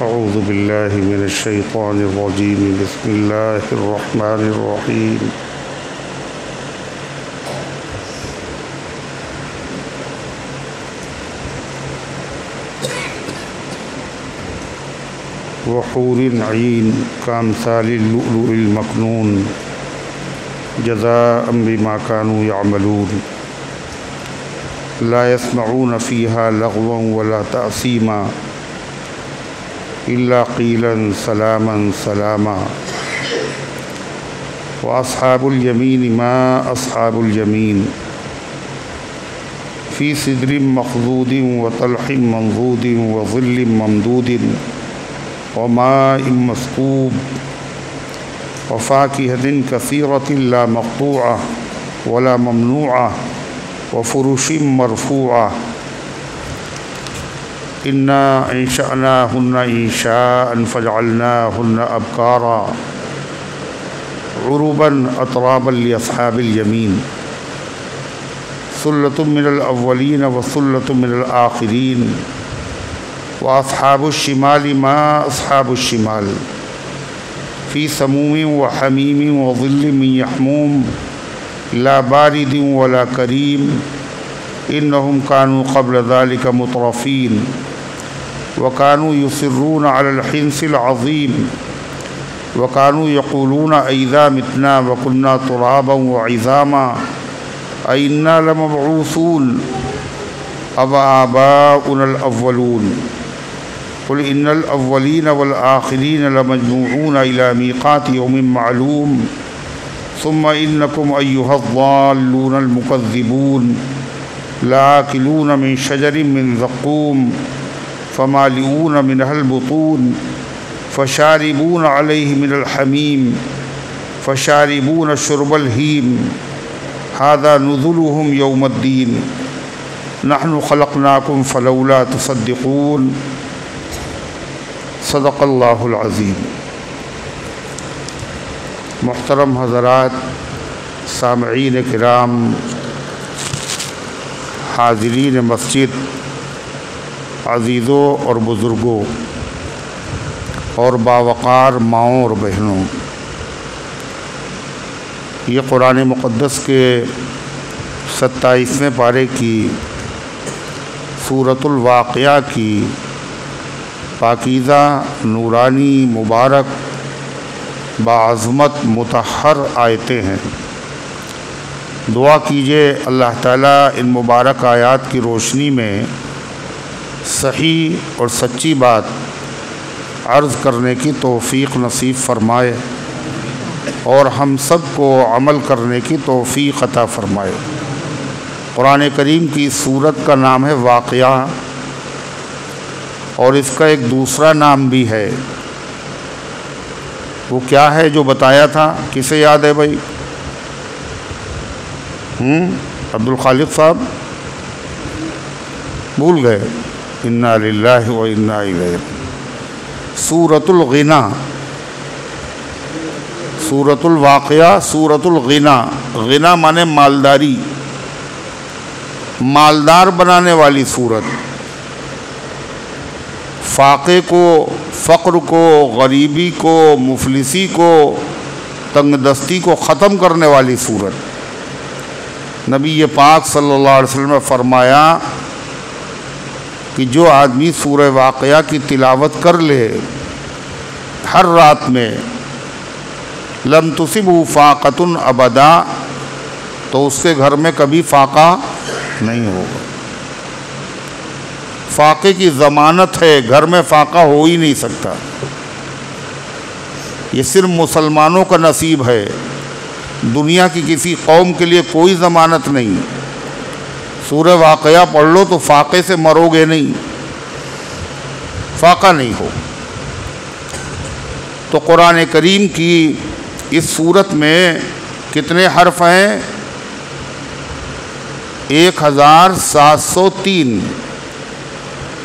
اعوذ باللہ من الشیطان الرجیم بسم اللہ الرحمن الرحیم وحور عین کامثال اللؤلؤ المکنون جزاء بما كانوا يعملون لا يسمعون فيها لغوا ولا تأثیما إلا قيلا سلاما سلاما وأصحاب اليمين ما أصحاب اليمين في سدر مخضود وطلح منضود وظل ممدود وماء مسكوب وفاكهة كثيرة لا مقطوعة ولا ممنوعة وفرش مرفوعة إنا انشأناهن انشاء فجعلناهن أبكارا عربا أترابا لأصحاب اليمين ثلة من الأولين وثلة من الآخرين وأصحاب الشمال ما أصحاب الشمال في سموم وحميم وظل من يحموم لا بارد ولا كريم إنهم كانوا قبل ذلك مترفين وكانوا يصرون على الحنث العظيم وكانوا يقولون أئذا متنا وكنا ترابا وعظاما أئنا لمبعوثون أوآباؤنا الأولون قل إن الأولين والآخرين لمجموعون إلى ميقات يوم معلوم ثم إنكم أيها الضالون المكذبون لآكلون من شجر من زقوم فمالئون منها البطون فشاربون عليه من الحميم فشاربون شرب الهيم هذا نزلهم يوم الدين نحن خلقناكم فلولا تصدقون صدق اللہ العظیم۔ محترم حضرات، سامعین کرام، حاضرین مسجد، عزیزوں اور بزرگوں اور باوقار ماؤں اور بہنوں، یہ قرآن مقدس کے 27ویں پارے کی سورۃ الواقعہ کی پاکیزہ، نورانی، مبارک، باعظمت، مطہر آیتیں ہیں۔ دعا کیجئے اللہ تعالیٰ ان مبارک آیات کی روشنی میں صحیح اور سچی بات عرض کرنے کی توفیق نصیب فرمائے اور ہم سب کو عمل کرنے کی توفیق عطا فرمائے۔ قرآن کریم کی سورت کا نام ہے واقعہ، اور اس کا ایک دوسرا نام بھی ہے۔ وہ کیا ہے جو بتایا تھا؟ کسے یاد ہے بھائی؟ عبدالخالق صاحب بھول گئے؟ انا للہ و انا الیہ۔ سورۃ الغنا، سورۃ الواقعہ، سورۃ الغنا۔ غنا مانے مالداری، مالدار بنانے والی سورت، فاقے کو، فقر کو، غریبی کو، مفلسی کو، تنگ دستی کو ختم کرنے والی سورت۔ نبی پاک صلی اللہ علیہ وسلم نے فرمایا کہ جو آدمی سورہ واقعہ کی تلاوت کر لے ہر رات میں، لم تصبہ فاقۃ ابدا، تو اس کے گھر میں کبھی فاقہ نہیں ہوگا۔ فاقے کی ضمانت ہے، گھر میں فاقہ ہو ہی نہیں سکتا۔ یہ صرف مسلمانوں کا نصیب ہے، دنیا کی کسی قوم کے لیے کوئی ضمانت نہیں۔ سورہ واقعہ پڑھ لو تو فاقے سے مرو گے نہیں، فاقہ نہیں ہو۔ تو قرآن کریم کی اس سورت میں کتنے حرف ہیں؟ 1703،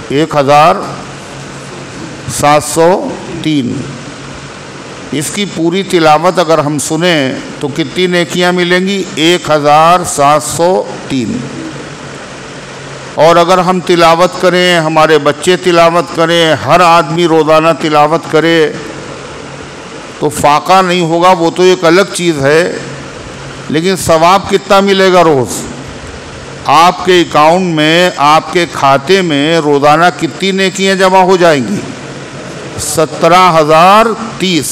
1703۔ اس کی پوری تلاوت اگر ہم سنیں تو کتنی نیکیاں ملیں گی؟ 1703۔ اور اگر ہم تلاوت کریں، ہمارے بچے تلاوت کریں، ہر آدمی روزانہ تلاوت کرے تو فاقہ نہیں ہوگا، وہ تو ایک الگ چیز ہے، لیکن ثواب کتنا ملے گا روز؟ آپ کے اکاؤنٹ میں، آپ کے کھاتے میں روزانہ کتنی نیکیاں جمع ہو جائیں گی؟ 17,030۔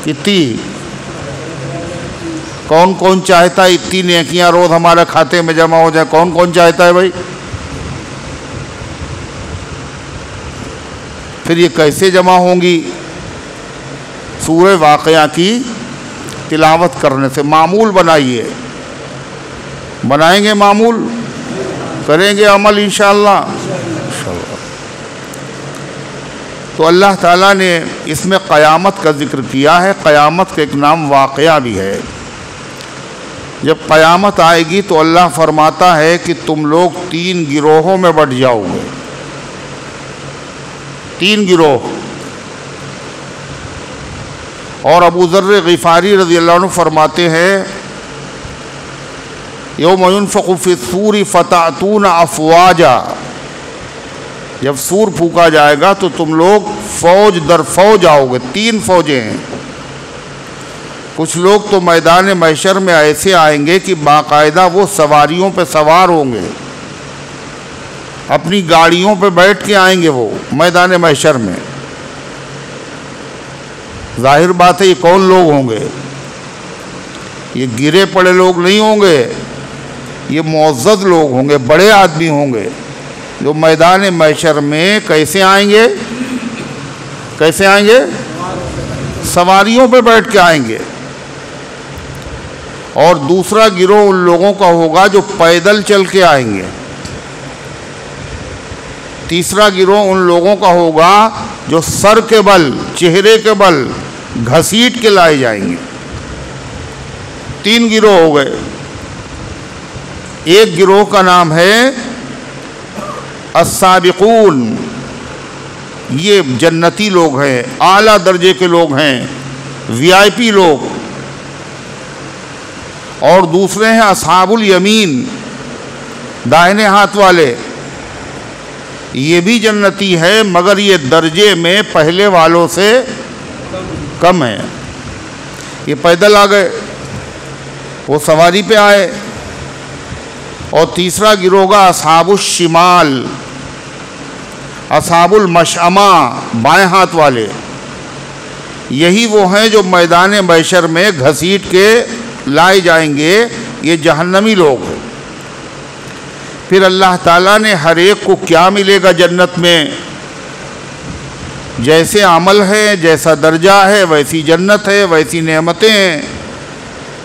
کتنی؟ کون کون چاہتا ہے اتنی نیکیاں روز ہمارے کھاتے میں جمع ہو جائے؟ کون کون چاہتا ہے بھائی؟ پھر یہ کیسے جمع ہوں گی؟ سورہ واقعہ کی تلاوت کرنے سے۔ معمول بنائیے، بنائیں گے معمول، کریں گے عمل انشاءاللہ۔ تو اللہ تعالیٰ نے اس میں قیامت کا ذکر کیا ہے۔ قیامت کا ایک نام واقعہ بھی ہے۔ جب قیامت آئے گی تو اللہ فرماتا ہے کہ تم لوگ 3 گروہوں میں بٹ جاؤ گے۔ 3 گروہ۔ اور ابو ذر غفاری رضی اللہ عنہ فرماتے ہیں یوم ينفخ فی الصور فتأتون افواجا، جب سور پھونکا جائے گا تو تم لوگ فوج در فوج آؤ گے۔ 3 فوجیں ہیں۔ کچھ لوگ تو میدان محشر میں ایسے آئیں گے کہ باقاعدہ وہ سواریوں پہ سوار ہوں گے، اپنی گاڑیوں پہ بیٹھ کے آئیں گے وہ میدان محشر میں۔ ظاہر بات ہے یہ کون لوگ ہوں گے؟ یہ گرے پڑے لوگ نہیں ہوں گے، یہ معزز لوگ ہوں گے، بڑے آدمی ہوں گے، جو میدان محشر میں کیسے آئیں گے؟ کیسے آئیں گے؟ سواریوں پہ بیٹھ کے آئیں گے۔ اور دوسرا گروہ ان لوگوں کا ہوگا جو پیدل چل کے آئیں گے۔ تیسرا گروہ ان لوگوں کا ہوگا جو سر کے بل، چہرے کے بل گھسیٹ کے لائے جائیں گے۔ 3 گروہ ہو گئے۔ ایک گروہ کا نام ہے السابقون، یہ جنتی لوگ ہیں، اعلیٰ درجے کے لوگ ہیں، VIP لوگ۔ اور دوسرے ہیں اصحاب الیمین، دائنے ہاتھ والے، یہ بھی جنتی ہے مگر یہ درجے میں پہلے والوں سے کم ہے۔ یہ پیدل آ گئے، وہ سواری پہ آئے۔ اور تیسرا گروہ گا اصحاب الشمال، اصحاب المشأمہ، بائیں ہاتھ والے، یہی وہ ہیں جو میدان محشر میں گھسیٹ کے لائے جائیں گے، یہ جہنمی لوگ ہیں۔ پھر اللہ تعالیٰ نے ہر ایک کو کیا ملے گا جنت میں؟ جیسے عمل ہے، جیسا درجہ ہے، ویسی جنت ہے، ویسی نعمتیں ہیں۔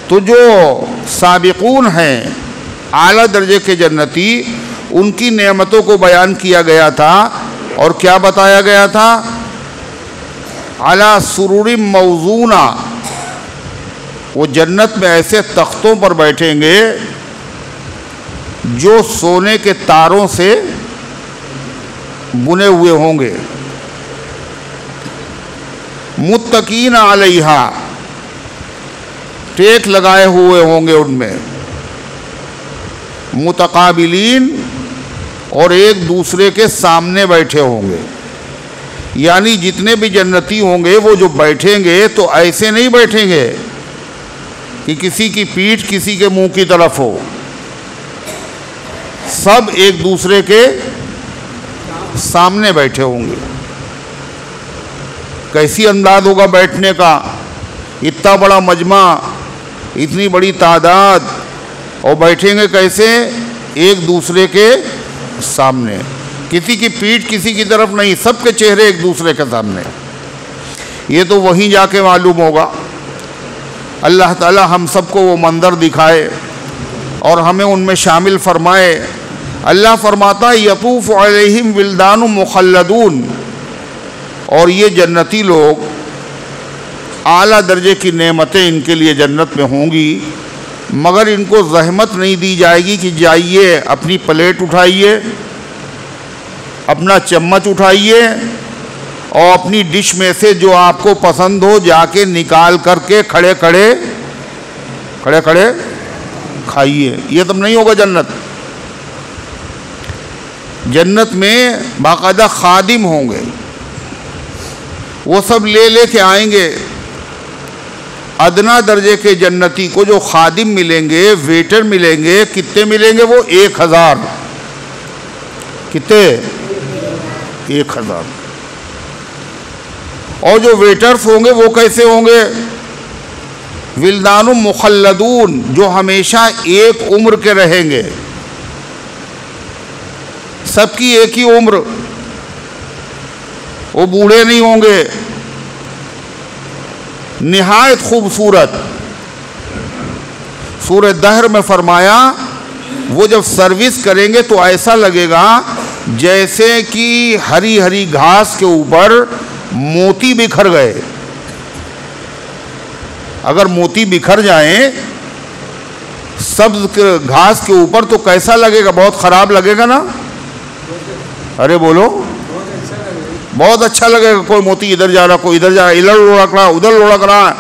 تو جو سابقون ہیں، اعلیٰ درجے کے جنتی، ان کی نعمتوں کو بیان کیا گیا تھا۔ اور کیا بتایا گیا تھا؟ علی سرور موضونہ، وہ جنت میں ایسے تختوں پر بیٹھیں گے جو سونے کے تاروں سے بنے ہوئے ہوں گے۔ متقین علیہا، ٹیک لگائے ہوئے ہوں گے ان میں۔ متقابلین، اور ایک دوسرے کے سامنے بیٹھے ہوں گے۔ یعنی جتنے بھی جنتی ہوں گے وہ جو بیٹھیں گے تو ایسے نہیں بیٹھیں گے کہ کسی کی پیٹھ کسی کے منہ کی طرف ہو، سب ایک دوسرے کے سامنے بیٹھے ہوں گے۔ کیسی انداز ہوگا بیٹھنے کا؟ اتنا بڑا مجمع، اتنی بڑی تعداد، اور بیٹھیں گے کیسے؟ ایک دوسرے کے سامنے، کسی کی پیٹھ کسی کی طرف نہیں، سب کے چہرے ایک دوسرے کے سامنے۔ یہ تو وہیں جا کے معلوم ہوگا۔ اللہ تعالی ہم سب کو وہ منظر دکھائے اور ہمیں ان میں شامل فرمائے۔ اللہ فرماتا ہے یطوف علیہم ولدان مخلدون، اور یہ جنتی لوگ اعلیٰ درجے کی نعمتیں ان کے لیے جنت میں ہوں گی، مگر ان کو زحمت نہیں دی جائے گی کہ جائیے اپنی پلیٹ اٹھائیے، اپنا چمچ اٹھائیے، اور اپنی ڈش میں سے جو آپ کو پسند ہو جا کے نکال کر کے کھڑے کھڑے کھائیے۔ یہ تب نہیں ہوگا جنت۔ جنت میں باقاعدہ خادم ہوں گے، وہ سب لے کے آئیں گے۔ ادنا درجے کے جنتی کو جو خادم ملیں گے، ویٹر ملیں گے، کتنے ملیں گے؟ وہ 1000۔ کتنے؟ 1000۔ اور جو ویٹرز ہوں گے وہ کیسے ہوں گے؟ ولدان مخلدون، جو ہمیشہ ایک عمر کے رہیں گے، سب کی ایک ہی عمر، وہ بوڑھے نہیں ہوں گے، نہایت خوبصورت۔ سورہ دہر میں فرمایا وہ جب سروس کریں گے تو ایسا لگے گا جیسے کہ ہری ہری گھاس کے اوپر موتی بکھر گئے۔ اگر موتی بکھر جائیں سبز گھاس کے اوپر تو کیسا لگے گا؟ بہت خراب لگے گا نا؟ ارے بولو، بہت اچھا لگے گا۔ کوئی موتی ادھر جا رہا، کوئی ادھر جا رہا، ادھر لڑک رہا، ادھر لڑک رہا،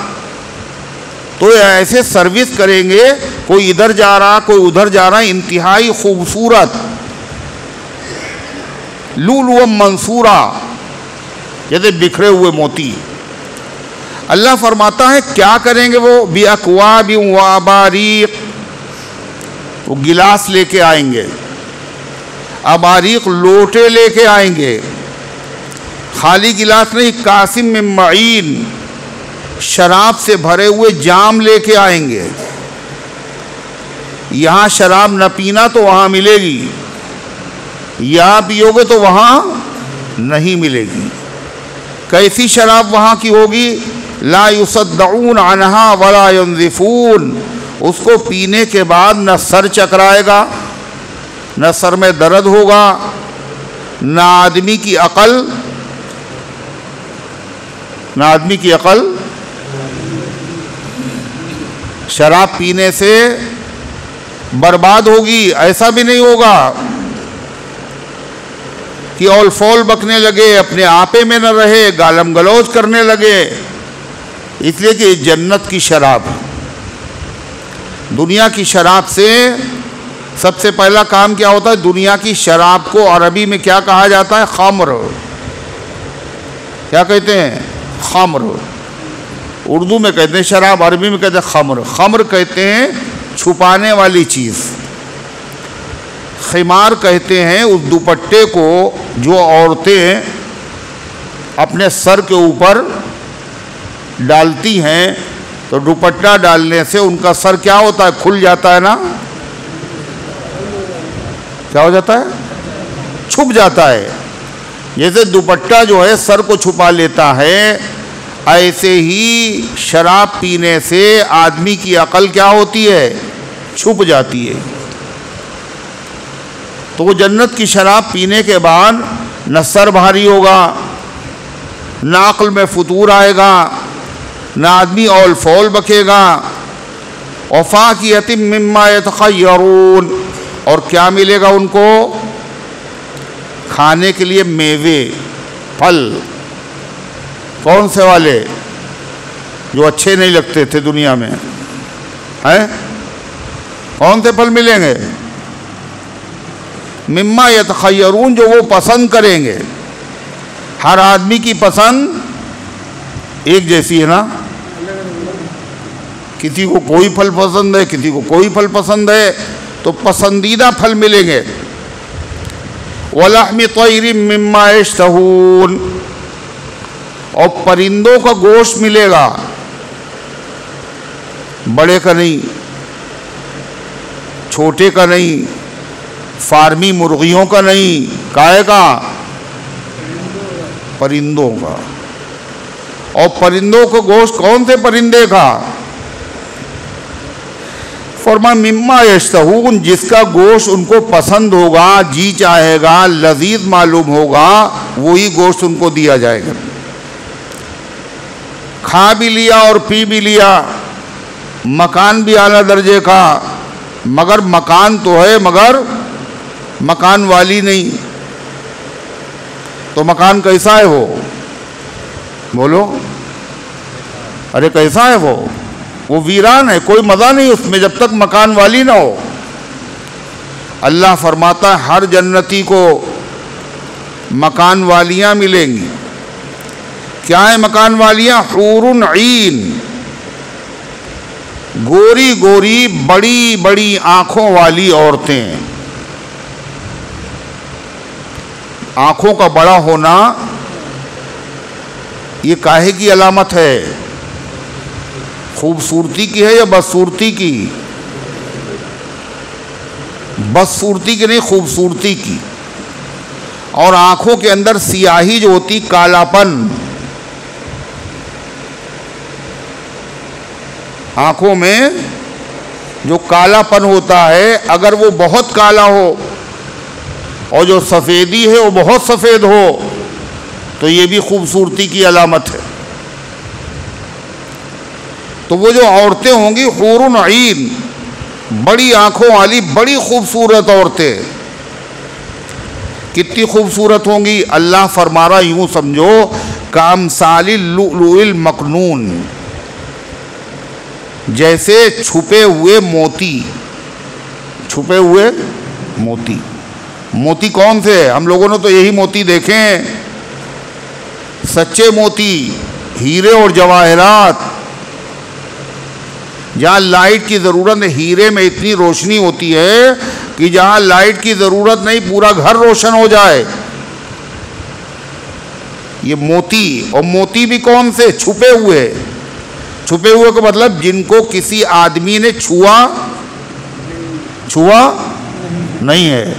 تو ایسے سروس کریں گے، کوئی ادھر جا رہا، کوئی ادھر جا رہا، انتہائی خوبصورت، لؤلؤا منثورا، جیسے بکھرے ہوئے موتی۔ اللہ فرماتا ہے کیا کریں گے وہ؟ بِأَكْوَابٍ وَأَبَارِيقٍ، وہ گلاس لے کے آئیں گے، اباریق لوٹے لے کے آئیں گے، خالی گلاس نہیں، قاسم من معین، شراب سے بھرے ہوئے جام لے کے آئیں گے۔ یہاں شراب نہ پینا تو وہاں ملے گی، یہاں پیو گے تو وہاں نہیں ملے گی۔ کیسی شراب وہاں کی ہوگی؟ لا یصدعون عنہا ولا ینزفون، اس کو پینے کے بعد نہ سر چکرائے گا، نہ سر میں درد ہوگا، نہ آدمی کی عقل شراب پینے سے برباد ہوگی۔ ایسا بھی نہیں ہوگا کہ اول فول بکنے لگے، اپنے آپے میں نہ رہے، گالم گلوچ کرنے لگے، اس لیے کہ جنت کی شراب۔ دنیا کی شراب سے سب سے پہلا کام کیا ہوتا ہے؟ دنیا کی شراب کو عربی میں کیا کہا جاتا ہے؟ خمر۔ کیا کہتے ہیں؟ خمر۔ اردو میں کہتے ہیں شراب، عربی میں کہتے ہیں خمر۔ خمر کہتے ہیں چھپانے والی چیز۔ خمار کہتے ہیں اس دوپٹے کو جو عورتیں اپنے سر کے اوپر ڈالتی ہیں، تو دوپٹہ ڈالنے سے ان کا سر کیا ہوتا ہے؟ کھل جاتا ہے نا؟ کیا ہو جاتا ہے؟ چھپ جاتا ہے۔ جیسے دوپٹہ جو ہے سر کو چھپا لیتا ہے، ایسے ہی شراب پینے سے آدمی کی عقل کیا ہوتی ہے؟ چھپ جاتی ہے۔ تو وہ جنت کی شراب پینے کے بعد نہ سر بھاری ہوگا، نہ عقل میں فتور آئے گا، نہ آدمی اول فول بکے گا۔ وَفَاكِهَةٍ مِّمَّا يَتَخَيَّرُونَ، اور کیا ملے گا ان کو؟ کھانے کے لیے میوے، پھل۔ کون سے والے؟ جو اچھے نہیں لگتے تھے دنیا میں، ہیں؟ کون سے پھل ملیں گے؟ مما یتخیرون، جو وہ پسند کریں گے۔ ہر آدمی کی پسند ایک جیسی ہے نا؟ کسی کو کوئی پھل پسند ہے، کسی کو کوئی پھل پسند ہے، تو پسندیدہ پھل ملیں گے۔ وَلَحْمِ طَيْرٍ مِّمَّا يَشْتَهُونَ، اور پرندوں کا گوشت ملے گا، بڑے کا نہیں، چھوٹے کا نہیں، فارمی مرغیوں کا نہیں، کائے کا؟ پرندوں کا۔ اور پرندوں کا گوشت کون سے پرندے کا؟ فرمایا مما یشتہون، جس کا گوشت ان کو پسند ہوگا، جی چاہے گا، لذیذ معلوم ہوگا، وہی گوشت ان کو دیا جائے گا۔ کھا بھی لیا اور پی بھی لیا، مکان بھی اعلیٰ درجے کا، مگر مکان تو ہے، مگر مکان والی نہیں۔ تو مکان کیسا ہے وہ؟ بولو، ارے کیسا ہے وہ ویران ہے، کوئی مزہ نہیں اس میں جب تک مکان والی نہ ہو۔ اللہ فرماتا ہے ہر جنتی کو مکان والیاں ملیں گی۔ کیا ہے مکان والیاں؟ حور عین، گوری گوری بڑی بڑی آنکھوں والی عورتیں۔ آنکھوں کا بڑا ہونا یہ کاہے کی علامت ہے؟ خوبصورتی کی ہے یا بدصورتی کی؟ بدصورتی کی نہیں، خوبصورتی کی۔ اور آنکھوں کے اندر سیاہی جو ہوتی، کالا پن، آنکھوں میں جو کالا پن ہوتا ہے، اگر وہ بہت کالا ہو اور جو سفیدی ہے وہ بہت سفید ہو تو یہ بھی خوبصورتی کی علامت ہے۔ تو وہ جو عورتیں ہوں گی حور عین، بڑی آنکھوں والی بڑی خوبصورت عورتیں، کتنی خوبصورت ہوں گی؟ اللہ فرما رہا یوں سمجھو کامثال اللؤلؤ المکنون، جیسے چھپے ہوئے موتی۔ چھپے ہوئے موتی، موتی کون سے؟ ہم لوگوں نے تو یہی موتی دیکھے ہیں، سچے موتی، ہیرے اور جواہرات، جہاں لائٹ کی ضرورت ہے۔ ہیرے میں اتنی روشنی ہوتی ہے کہ جہاں لائٹ کی ضرورت نہیں پورا گھر روشن ہو جائے، یہ موتی۔ اور موتی بھی کون سے؟ چھپے ہوئے۔ چھپے ہوئے کا مطلب جن کو کسی آدمی نے چھوا نہیں ہے۔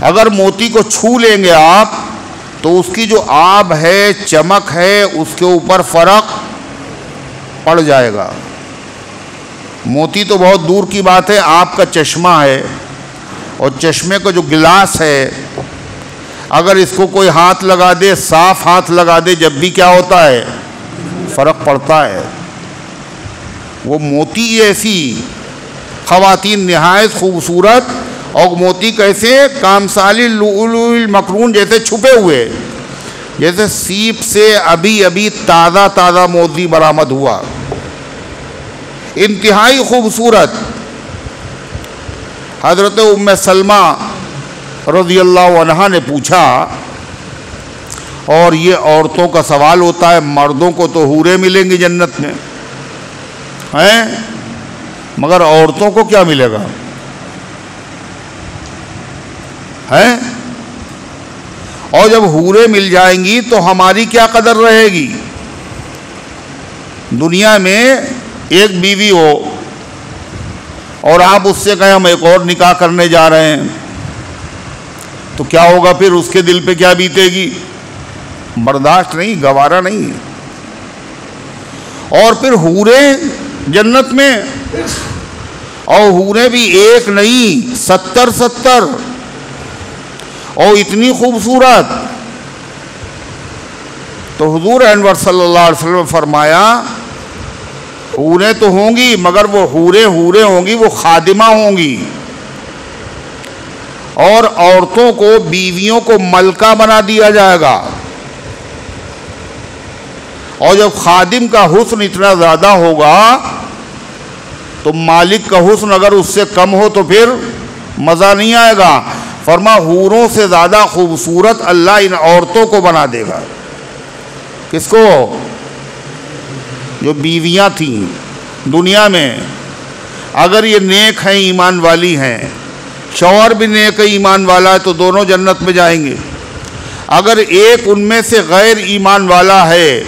اگر موتی کو چھو لیں گے آپ تو اس کی جو آب ہے، چمک ہے، اس کے اوپر فرق پڑ جائے گا۔ موتی تو بہت دور کی بات ہے، آپ کا چشمہ ہے اور چشمے کا جو گلاس ہے، اگر اس کو کوئی ہاتھ لگا دے، صاف ہاتھ لگا دے، جب بھی کیا ہوتا ہے؟ فرق پڑتا ہے۔ وہ موتی ایسی خواتین نہایت خوبصورت، اور موتی کیسے؟ کامثال اللؤلؤ المکنون، جیسے چھپے ہوئے، جیسے سیپ سے ابھی ابھی تازہ تازہ موتی برآمد ہوا، انتہائی خوبصورت۔ حضرت ام سلمہ رضی اللہ عنہا نے پوچھا، اور یہ عورتوں کا سوال ہوتا ہے، مردوں کو تو حوریں ملیں گی جنت میں ہیں، مگر عورتوں کو کیا ملے گا؟ ہیں؟ اور جب حوریں مل جائیں گی تو ہماری کیا قدر رہے گی؟ دنیا میں ایک بیوی ہو اور آپ اس سے کہیں ہم ایک اور نکاح کرنے جا رہے ہیں، تو کیا ہوگا پھر؟ اس کے دل پہ کیا بیتے گی؟ برداشت نہیں، گوارا نہیں۔ اور پھر حوریں جنت میں، اور حوریں بھی ایک نہیں 70 اور اتنی خوبصورت۔ تو حضور انور صلی اللہ علیہ وسلم نے فرمایا حوریں تو ہوں گی، مگر وہ حوریں ہوں گی، وہ خادمہ ہوں گی، اور عورتوں کو، بیویوں کو ملکہ بنا دیا جائے گا۔ اور جب خادم کا حسن اتنا زیادہ ہوگا تو مالک کا حسن اگر اس سے کم ہو تو پھر مزہ نہیں آئے گا۔ فرما حوروں سے زیادہ خوبصورت اللہ ان عورتوں کو بنا دے گا۔ کس کو؟ جو بیویاں تھیں دنیا میں، اگر یہ نیک ہیں، ایمان والی ہیں، شوہر بھی نیک ایمان والا ہے تو دونوں جنت میں جائیں گے۔ اگر ایک ان میں سے غیر ایمان والا ہے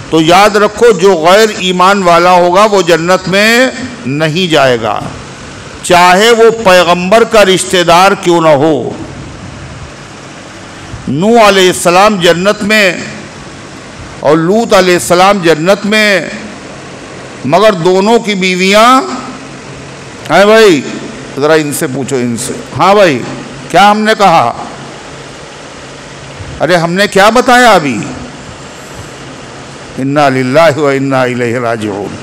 تو یاد رکھو جو غیر ایمان والا ہوگا وہ جنت میں نہیں جائے گا، چاہے وہ پیغمبر کا رشتہ دار کیوں نہ ہو۔ نوح علیہ السلام جنت میں اور لوط علیہ السلام جنت میں، مگر دونوں کی بیویاں ہیں۔ بھائی ذرا ان سے پوچھو، ان سے۔ ہاں بھائی کیا ہم نے کہا؟ ارے ہم نے کیا بتایا ابھی؟ انا للہ و انا الیہ راجعون۔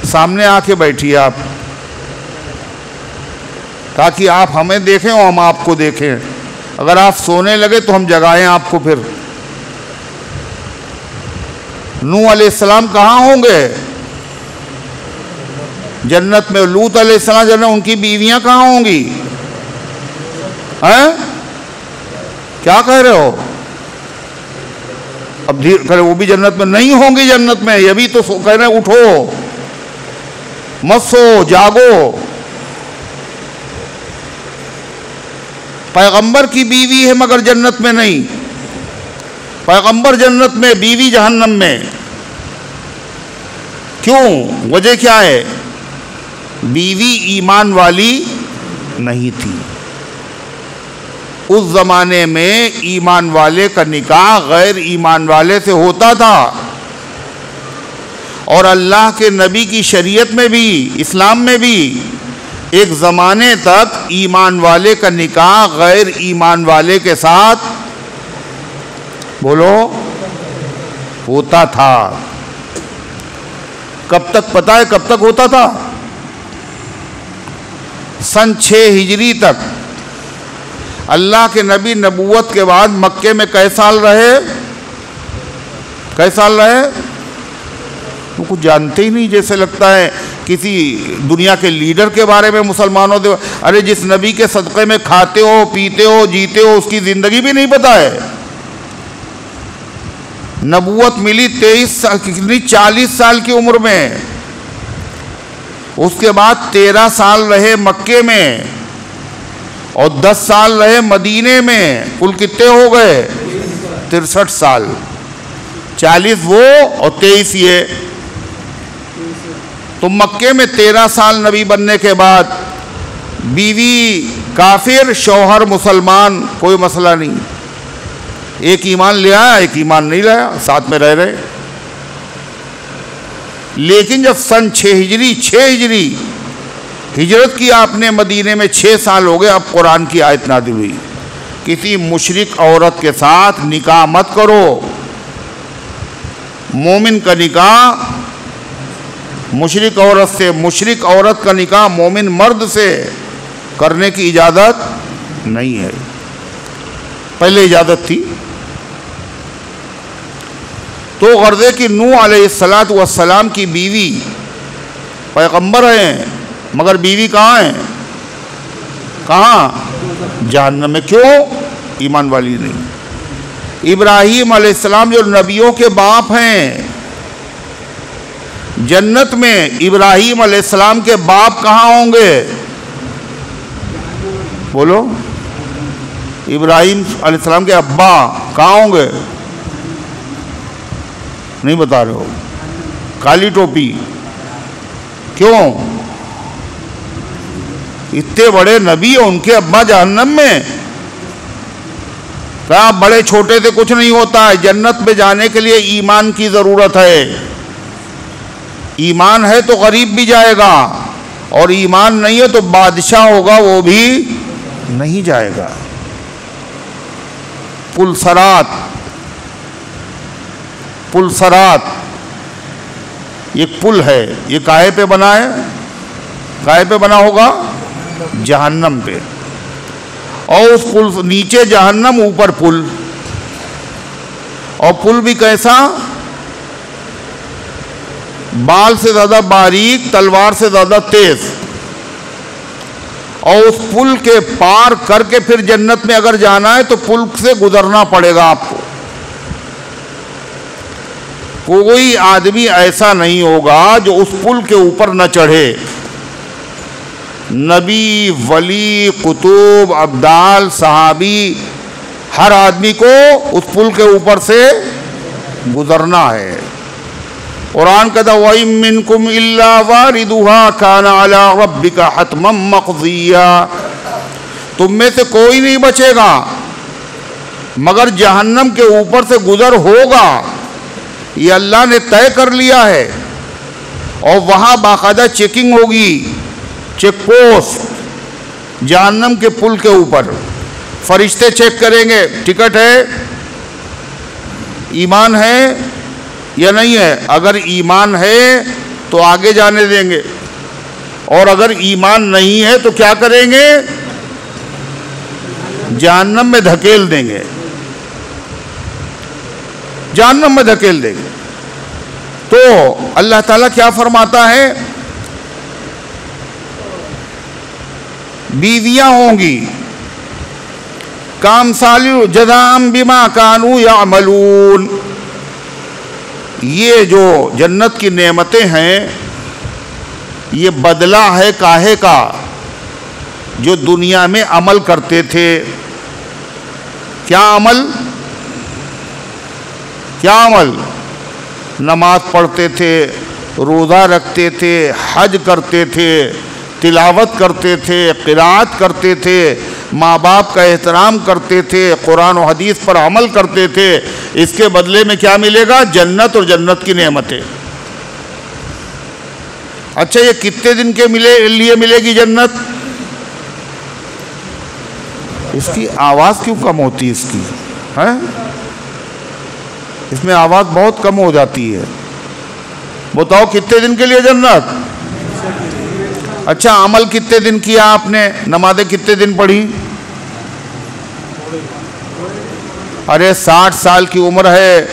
سامنے آ کے بیٹھیے آپ، تاکہ آپ ہمیں دیکھیں اور ہم آپ کو دیکھیں۔ اگر آپ سونے لگے تو ہم جگائیں آپ کو۔ پھر نوح علیہ السلام کہاں ہوں گے؟ جنت میں۔ لوط علیہ السلام جنت، ان کی بیویاں کہاں ہوں گی؟ کیا کہہ رہے ہو؟ اب کرے وہ بھی جنت میں نہیں ہوں گی، جنت میں یہ بھی تو کہہ رہے ہیں اٹھو مت سو جاگو۔ پیغمبر کی بیوی ہے مگر جنت میں نہیں، پیغمبر جنت میں، بیوی جہنم میں۔ کیوں؟ وجہ کیا ہے؟ بیوی ایمان والی نہیں تھی۔ اس زمانے میں ایمان والے کا نکاح غیر ایمان والے سے ہوتا تھا، اور اللہ کے نبی کی شریعت میں بھی، اسلام میں بھی ایک زمانے تک ایمان والے کا نکاح غیر ایمان والے کے ساتھ بولو ہوتا تھا۔ کب تک پتہ ہے کب تک ہوتا تھا؟ سن 6 ہجری تک۔ اللہ کے نبی نبوت کے بعد مکے میں کئی سال رہے؟ کئی سال رہے؟ وہ کچھ جانتے ہی نہیں، جیسے لگتا ہے کسی دنیا کے لیڈر کے بارے میں مسلمانوں دے، ارے جس نبی کے صدقے میں کھاتے ہو پیتے ہو جیتے ہو اس کی زندگی بھی نہیں پتہ ہے۔ نبوت ملی 40 سال کی عمر میں، اس کے بعد 13 سال رہے مکے میں اور 10 سال رہے مدینے میں، کل کتنے ہو گئے؟ 63 سال۔ 40 وہ اور 23 یہ۔ تو مکے میں 13 سال نبی بننے کے بعد بیوی کافر شوہر مسلمان، کوئی مسئلہ نہیں، ایک ایمان لے آیا ایک ایمان نہیں لایا، ساتھ میں رہ رہے۔ لیکن جب سن 6 ہجری ہجرت کی آپ نے مدینے میں 6 سال ہو گئے، اب قرآن کی آیت نازل ہوئی کسی مشرک عورت کے ساتھ نکاح مت کرو۔ مومن کا نکاح مشرک عورت سے، مشرک عورت کا نکاح مومن مرد سے کرنے کی اجازت نہیں ہے، پہلے اجازت تھی۔ تو غرضے کی نوح علیہ السلام کی بیوی پیغمبر ہیں مگر بیوی کہاں ہیں؟ کہاں؟ جہنم میں۔ کیوں؟ ایمان والی نہیں۔ ابراہیم علیہ السلام جو نبیوں کے باپ ہیں، جنت میں ابراہیم علیہ السلام کے باپ کہاں ہوں گے؟ بولو، ابراہیم علیہ السلام کے ابا کہاں ہوں گے؟ نہیں بتا رہے ہو؟ کالی ٹوپی۔ کیوں؟ اتنے بڑے نبی ان کے ابا جہنم میں؟ کہا بڑے چھوٹے سے کچھ نہیں ہوتا ہے، جنت میں جانے کے لیے ایمان کی ضرورت ہے۔ ایمان ہے تو غریب بھی جائے گا، اور ایمان نہیں ہے تو بادشاہ ہوگا وہ بھی نہیں جائے گا۔ پلسرات ایک پل ہے، یہ کاہے پہ بنا ہے؟ کاہے پہ بنا ہوگا؟ جہنم پہ۔ اور اس پل نیچے جہنم، اوپر پل، اور پل بھی کیسا؟ بال سے زیادہ باریک، تلوار سے زیادہ تیز۔ اور اس پل کے پار کر کے پھر جنت میں اگر جانا ہے تو پل سے گزرنا پڑے گا آپ کو۔ کوئی آدمی ایسا نہیں ہوگا جو اس پل کے اوپر نہ چڑھے۔ نبی، ولی، قطب، ابدال، صحابی، ہر آدمی کو اس پل کے اوپر سے گزرنا ہے۔ قرآن کہتا ہے وَإِن مِّنكُمْ إِلَّا وَارِدُهَا كَانَ عَلَىٰ رَبِّكَ حَتْمًا مَّقْضِيًّا، تم میں سے کوئی نہیں بچے گا مگر جہنم کے اوپر سے گزر ہوگا، یہ اللہ نے طے کر لیا ہے۔ اور وہاں باقاعدہ چیکنگ ہوگی، چیک پوسٹ، جہنم کے پل کے اوپر فرشتے چیک کریں گے ٹکٹ ہے، ایمان ہے یا نہیں ہے۔ اگر ایمان ہے تو آگے جانے دیں گے، اور اگر ایمان نہیں ہے تو کیا کریں گے؟ جہنم میں دھکیل دیں گے، جہنم میں دھکیل دیں گے۔ تو اللہ تعالیٰ کیا فرماتا ہے؟ بیویاں ہوں گی، کام سالیو جزام بما کانوا یعملون. یہ جو جنت کی نعمتیں ہیں یہ بدلہ ہے کاہے کا؟ جو دنیا میں عمل کرتے تھے. کیا عمل؟ کیا عمل؟ نماز پڑھتے تھے، روزہ رکھتے تھے، حج کرتے تھے، تلاوت کرتے تھے، قرات کرتے تھے، ماں باپ کا احترام کرتے تھے، قرآن و حدیث پر عمل کرتے تھے. اس کے بدلے میں کیا ملے گا؟ جنت اور جنت کی نعمتیں. اچھا یہ کتنے دن کے لیے ملے گی جنت؟ اس کی آواز کیوں کم ہوتی ہے اس کی؟ اس میں آواز بہت کم ہو جاتی ہے. بتاؤ کتنے دن کے لیے جنت؟ اچھا عمل کتنے دن کیا آپ نے؟ نمازیں کتنے دن پڑھی؟ ارے 60 سال کی عمر ہے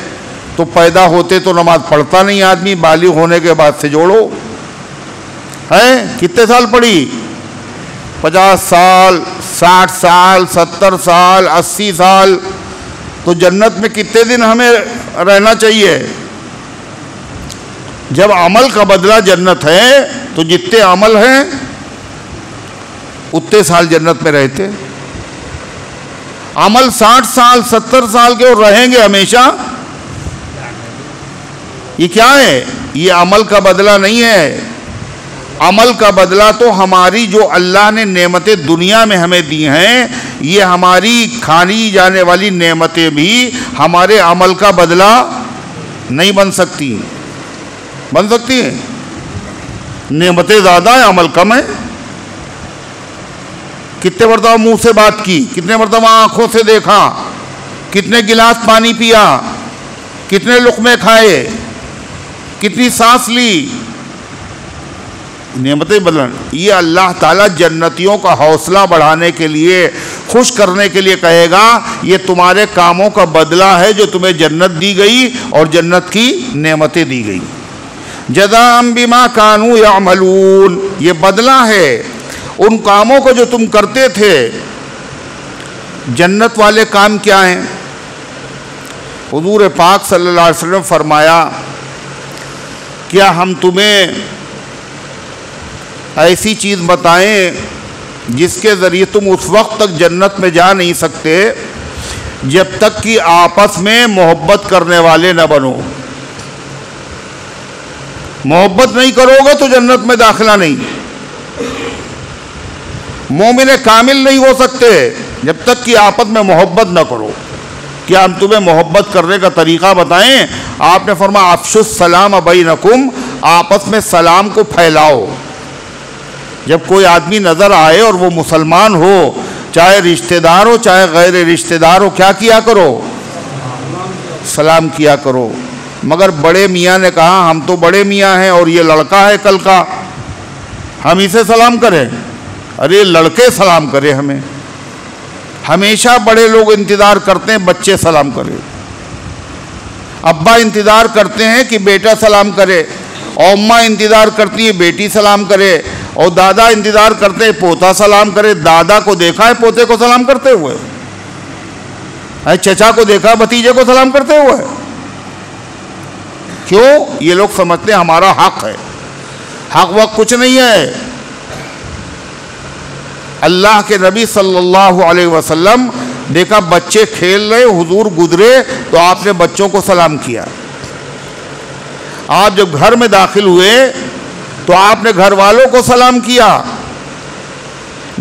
تو پیدا ہوتے تو نماز پڑھتا نہیں آدمی، بالغ ہونے کے بعد سے جوڑو. کتنے سال پڑھی؟ 50 سال، 60 سال، 70 سال، 80 سال. تو جنت میں کتنے دن ہمیں رہنا چاہیے؟ جب عمل کا بدلہ جنت ہے تو جتنے عمل ہیں اتنے سال جنت میں رہتے. عمل 60 سال 70 سال کے اور رہیں گے ہمیشہ. یہ کیا ہے؟ یہ عمل کا بدلہ نہیں ہے. عمل کا بدلہ تو ہماری جو اللہ نے نعمتیں دنیا میں ہمیں دی ہیں، یہ ہماری کھانی جانے والی نعمتیں بھی ہمارے عمل کا بدلہ نہیں بن سکتی. بن سکتی ہیں؟ نعمتیں زیادہ ہیں، عمل کم ہے. کتنے مرتبہ منہ سے بات کی، کتنے مرتبہ آنکھوں سے دیکھا، کتنے گلاس پانی پیا، کتنے لقمے کھائے، کتنی سانس لی. نعمتیں بدلن. یہ اللہ تعالیٰ جنتیوں کا حوصلہ بڑھانے کے لیے، خوش کرنے کے لیے کہے گا یہ تمہارے کاموں کا بدلہ ہے جو تمہیں جنت دی گئی اور جنت کی نعمتیں دی گئی. جزاء بما کانوا یعملون. یہ بدلہ ہے ان کاموں کو جو تم کرتے تھے. جنت والے کام کیا ہیں؟ حضور پاک صلی اللہ علیہ وسلم فرمایا کیا ہم تمہیں ایسی چیز بتائیں جس کے ذریعے تم اس وقت تک جنت میں جا نہیں سکتے جب تک کہ آپس میں محبت کرنے والے نہ بنو. محبت نہیں کرو گے تو جنت میں داخلہ نہیں. مومن کامل نہیں ہو سکتے جب تک کہ آپس میں محبت نہ کرو. کیا ہم تمہیں محبت کرنے کا طریقہ بتائیں؟ آپ نے فرمایا افشوا السلام بینکم. آپس میں سلام کو پھیلاؤ. جب کوئی آدمی نظر آئے اور وہ مسلمان ہو، چاہے رشتہ دار ہو چاہے غیر رشتہ دار ہو، کیا کیا کرو؟ سلام کیا کرو. مگر بڑے میاں نے کہا ہم تو بڑے میاں ہیں اور یہ لڑکا ہے کل کا، ہم اسے سلام کریں؟ ارے لڑکے سلام کرے. ہمیں ہمیشہ بڑے لوگ انتظار کرتے ہیں بچے سلام کرے. ابا انتظار کرتے ہیں کہ بیٹا سلام کرے، اور اماں انتظار کرتی ہے بیٹی سلام کرے، اور دادا انتظار کرتے ہیں پوتا سلام کرے. دادا کو دیکھا ہے پوتے کو سلام کرتے ہوئے؟ چچا کو دیکھا بھتیجے کو سلام کرتے ہوئے؟ کیوں؟ یہ لوگ سمجھتے ہیں ہمارا حق ہے. حق وقت کچھ نہیں ہے. اللہ کے نبی صلی اللہ علیہ وسلم دیکھا بچے کھیل رہے، حضور گزرے تو آپ نے بچوں کو سلام کیا. آپ جب گھر میں داخل ہوئے تو آپ نے گھر والوں کو سلام کیا.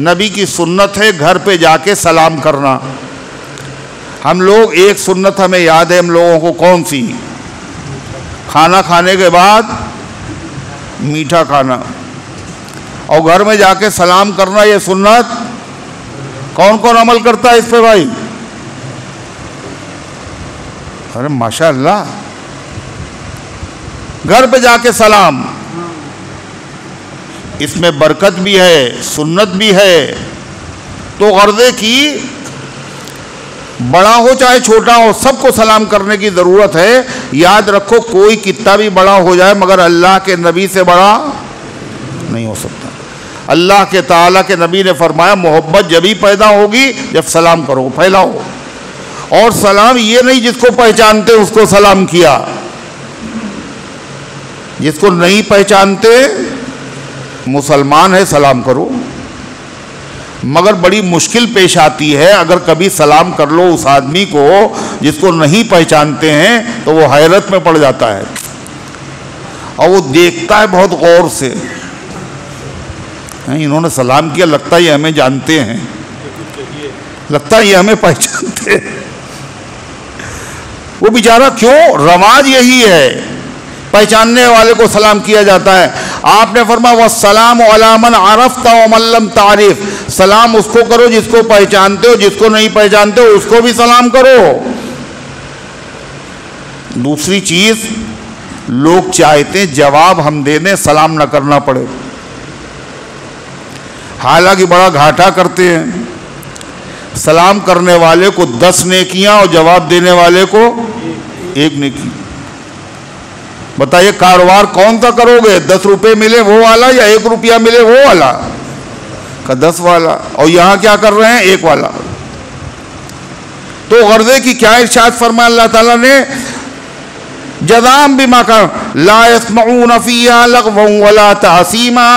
نبی کی سنت ہے گھر پہ جا کے سلام کرنا. ہم لوگ ایک سنت ہمیں یاد ہے ہم لوگوں کو، کون سی؟ کھانا کھانے کے بعد میٹھا کھانا اور گھر میں جا کے سلام کرنا. یہ سنت کون کون عمل کرتا ہے اس پہ بھائی؟ ارے ماشاء اللہ، گھر پہ جا کے سلام، اس میں برکت بھی ہے، سنت بھی ہے. تو غرضے کی بڑا ہو چاہے چھوٹا ہو سب کو سلام کرنے کی ضرورت ہے. یاد رکھو کوئی کتنا بھی بڑا ہو جائے مگر اللہ کے نبی سے بڑا نہیں ہو سکتا. اللہ کے تعالیٰ کے نبی نے فرمایا محبت جبھی پیدا ہوگی جب سلام کرو، پھیلاؤ. اور سلام یہ نہیں جس کو پہچانتے اس کو سلام کیا، جس کو نہیں پہچانتے مسلمان ہے سلام کرو. مگر بڑی مشکل پیش آتی ہے اگر کبھی سلام کر لو اس آدمی کو جس کو نہیں پہچانتے ہیں تو وہ حیرت میں پڑ جاتا ہے اور وہ دیکھتا ہے بہت غور سے، انہوں نے سلام کیا، لگتا ہے یہ ہمیں جانتے ہیں، لگتا ہے یہ ہمیں پہچانتے ہیں. وہ بیچارہ کیوں؟ رواج یہی ہے، پہچاننے والے کو سلام کیا جاتا ہے. آپ نے فرمایا والسلام علی من عرفت ومن لم تعرف، سلام اس کو کرو جس کو پہچانتے ہو، جس کو نہیں پہچانتے ہو اس کو بھی سلام کرو. دوسری چیز، لوگ چاہتے ہیں جواب ہم دے دیں سلام نہ کرنا پڑے، حالانکہ بڑا گھاٹا کرتے ہیں. سلام کرنے والے کو 10 نیکیاں اور جواب دینے والے کو 1 نیکی. بتائیے کاروبار کون سا کرو گے؟ 10 روپے ملے وہ والا یا 1 روپیہ ملے وہ والا؟ کا 10 والا. اور یہاں کیا کر رہے ہیں؟ 1 والا. تو غرضے کی کیا ارشاد فرمایا اللہ تعالیٰ نے؟ جزام بما کانوا لا يسمعون فيها لغوا ولا تعصیما.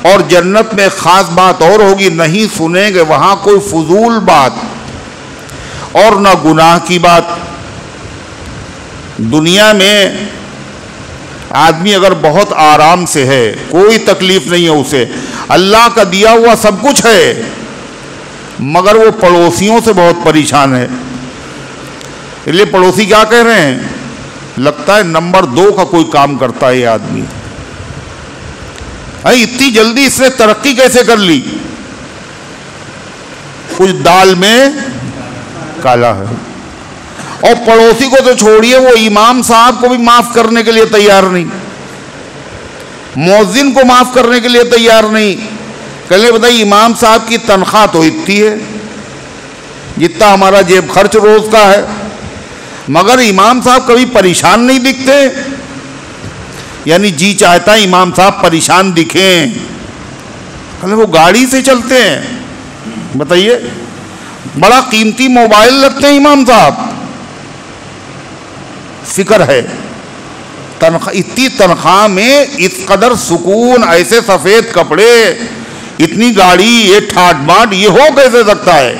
اور جنت میں خاص بات اور ہوگی، نہیں سنیں گے وہاں کوئی فضول بات اور نہ گناہ کی بات. دنیا میں آدمی اگر بہت آرام سے ہے، کوئی تکلیف نہیں ہے اسے، اللہ کا دیا ہوا سب کچھ ہے، مگر وہ پڑوسیوں سے بہت پریشان ہے. اس لیے پڑوسی کیا کہہ رہے ہیں؟ لگتا ہے نمبر 2 کا کوئی کام کرتا ہے یہ آدمی. اتنی جلدی اس نے ترقی کیسے کر لی؟ کچھ دال میں کالا ہے. اور پڑوسی کو تو چھوڑیے، وہ امام صاحب کو بھی معاف کرنے کے لیے تیار نہیں، مؤذن کو معاف کرنے کے لیے تیار نہیں. کہلے بتائیے امام صاحب کی تنخواہ تو اتنی ہے جتنا ہمارا جیب خرچ روز کا ہے، مگر امام صاحب کبھی پریشان نہیں دکھتے. یعنی جی چاہتا ہے امام صاحب پریشان دکھیں. کہلے وہ گاڑی سے چلتے ہیں، بتائیے بڑا قیمتی موبائل رکھتے ہیں امام صاحب، فکر ہے. اتنی تنخواہ میں اس قدر سکون، ایسے سفید کپڑے، اتنی گاڑی، یہ ٹھاٹ باٹ، یہ ہو کیسے سکتا ہے؟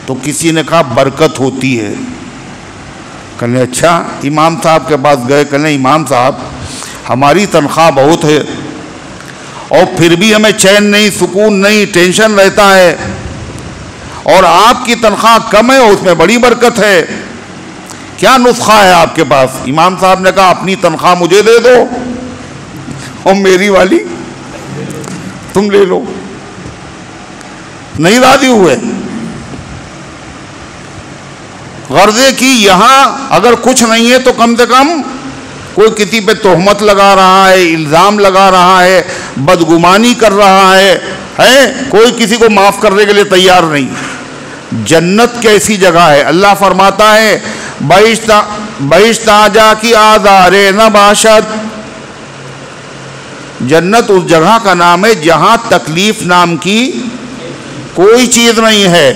تو کسی نے کہا برکت ہوتی ہے. کہنے اچھا. امام صاحب کے پاس گئے، کہنے امام صاحب ہماری تنخواہ بہت ہے اور پھر بھی ہمیں چین نہیں، سکون نہیں، ٹینشن رہتا ہے، اور آپ کی تنخواہ کم ہے اور اس میں بڑی برکت ہے، کیا نسخہ ہے آپ کے پاس؟ امام صاحب نے کہا اپنی تنخواہ مجھے دے دو اور میری والی تم لے لو. نہیں راضی ہوئے. غرضے کی یہاں اگر کچھ نہیں ہے تو کم سے کم کوئی کسی پہ تہمت لگا رہا ہے، الزام لگا رہا ہے، بدگمانی کر رہا ہے، کوئی کسی کو معاف کرنے کے لیے تیار نہیں. جنت کیسی جگہ ہے؟ اللہ فرماتا ہے بہشت آجا کی آزار نباشت. جنت اس جگہ کا نام ہے جہاں تکلیف نام کی کوئی چیز نہیں ہے.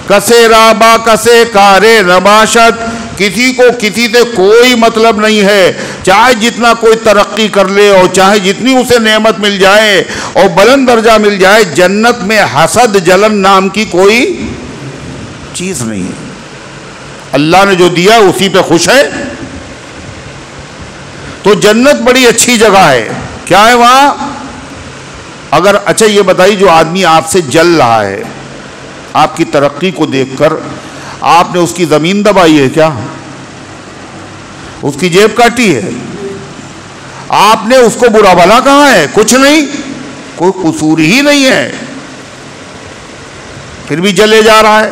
کسے رابا کسے کارے نباشت. کسی کو کسی سے کوئی مطلب نہیں ہے، چاہے جتنا کوئی ترقی کر لے اور چاہے جتنی اسے نعمت مل جائے اور بلند درجہ مل جائے، جنت میں حسد جلن نام کی کوئی چیز نہیں ہے. اللہ نے جو دیا اسی پہ خوش ہے. تو جنت بڑی اچھی جگہ ہے. کیا ہے وہاں؟ اگر اچھا یہ بتائیے، جو آدمی آپ سے جل رہا ہے، آپ کی ترقی کو دیکھ کر آپ نے اس کی زمین دبائی ہے کیا؟ اس کی جیب کاٹی ہے؟ آپ نے اس کو برا بھلا کہا ہے؟ کچھ نہیں، کوئی قصور ہی نہیں ہے، پھر بھی جلے جا رہا ہے،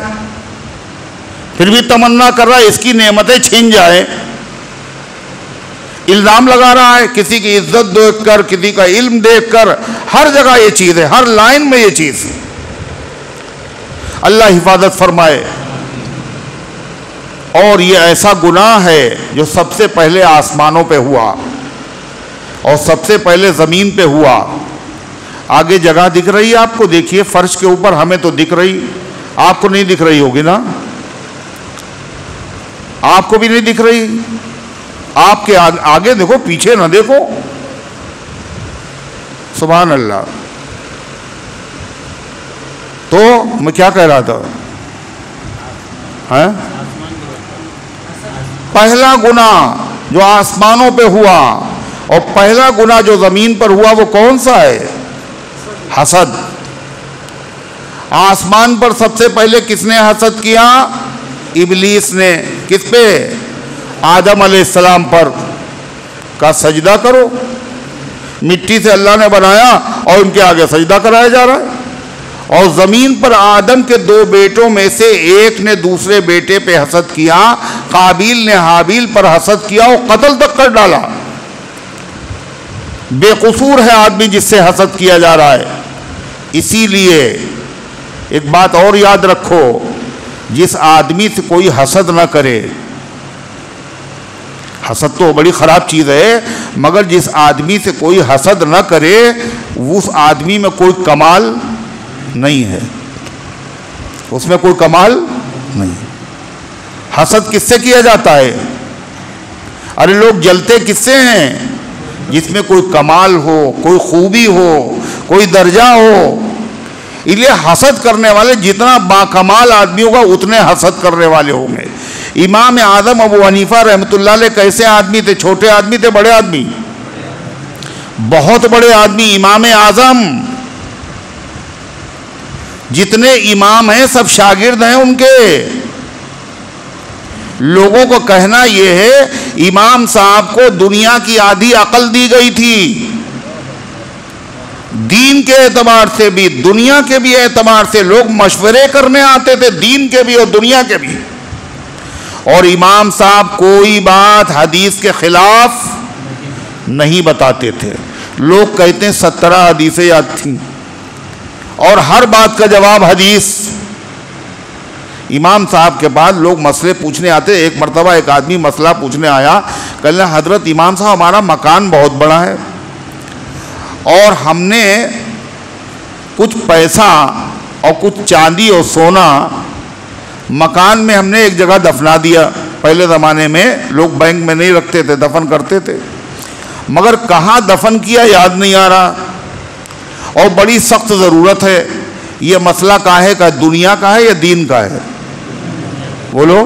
پھر بھی تمنا کر رہا ہے اس کی نعمتیں چھن جائیں. الزام لگا رہا ہے کسی کی عزت دیکھ کر، کسی کا علم دیکھ کر، ہر جگہ یہ چیز ہے، ہر لائن میں یہ چیز. اللہ حفاظت فرمائے. اور یہ ایسا گناہ ہے جو سب سے پہلے آسمانوں پہ ہوا اور سب سے پہلے زمین پہ ہوا. آگے جگہ دکھ رہی ہے آپ کو؟ دیکھیے فرش کے اوپر، ہمیں تو دکھ رہی، آپ کو نہیں دکھ رہی ہوگی نا؟ آپ کو بھی نہیں دکھ رہی، آپ کے آگے دیکھو، پیچھے نہ دیکھو۔ سبحان اللہ۔ تو میں کیا کہہ رہا تھا؟ پہلا گناہ جو آسمانوں پہ ہوا اور پہلا گناہ جو زمین پر ہوا وہ کون سا ہے؟ حسد۔ آسمان پر سب سے پہلے کس نے حسد کیا؟ ابلیس نے۔ کس پہ؟ آدم علیہ السلام پر۔ کا سجدہ کرو، مٹی سے اللہ نے بنایا اور ان کے آگے سجدہ کرایا جا رہا ہے۔ اور زمین پر آدم کے 2 بیٹوں میں سے ایک نے دوسرے بیٹے پہ حسد کیا، قابیل نے حابیل پر حسد کیا اور قتل تک کر ڈالا۔ بے قصور ہے آدمی جس سے حسد کیا جا رہا ہے۔ اسی لیے ایک بات اور یاد رکھو، جس آدمی سے کوئی حسد نہ کرے، حسد تو بڑی خراب چیز ہے، مگر جس آدمی سے کوئی حسد نہ کرے اس آدمی میں کوئی کمال نہیں ہے، اس میں کوئی کمال نہیں۔ حسد کس سے کیا جاتا ہے؟ ارے لوگ جلتے کس سے ہیں؟ جس میں کوئی کمال ہو، کوئی خوبی ہو، کوئی درجہ ہو۔ اس لیے حسد کرنے والے جتنا باکمال آدمی ہوگا اتنے حسد کرنے والے ہوں گے۔ امام اعظم ابو حنیفہ رحمۃ اللہ علیہ کیسے آدمی تھے؟ چھوٹے آدمی تھے، بڑے آدمی؟ بہت بڑے آدمی، امام اعظم۔ جتنے امام ہیں سب شاگرد ہیں ان کے۔ لوگوں کو کہنا یہ ہے امام صاحب کو دنیا کی آدھی عقل دی گئی تھی، دین کے اعتبار سے بھی دنیا کے بھی اعتبار سے لوگ مشورے کرنے آتے تھے، دین کے بھی اور دنیا کے بھی۔ اور امام صاحب کوئی بات حدیث کے خلاف نہیں بتاتے تھے۔ لوگ کہتے ہیں 17 حدیثیں یاد تھیں اور ہر بات کا جواب حدیث۔ امام صاحب کے بعد لوگ مسئلے پوچھنے آتے۔ ایک مرتبہ ایک آدمی مسئلہ پوچھنے آیا، کہنے حضرت امام صاحب ہمارا مکان بہت بڑا ہے اور ہم نے کچھ پیسہ اور کچھ چاندی اور سونا مکان میں ہم نے ایک جگہ دفنا دیا۔ پہلے زمانے میں لوگ بینک میں نہیں رکھتے تھے، دفن کرتے تھے، مگر کہاں دفن کیا یاد نہیں آ رہا اور بڑی سخت ضرورت ہے۔ یہ مسئلہ کاہے کا؟ دنیا کا ہے یا دین کا ہے؟ بولو،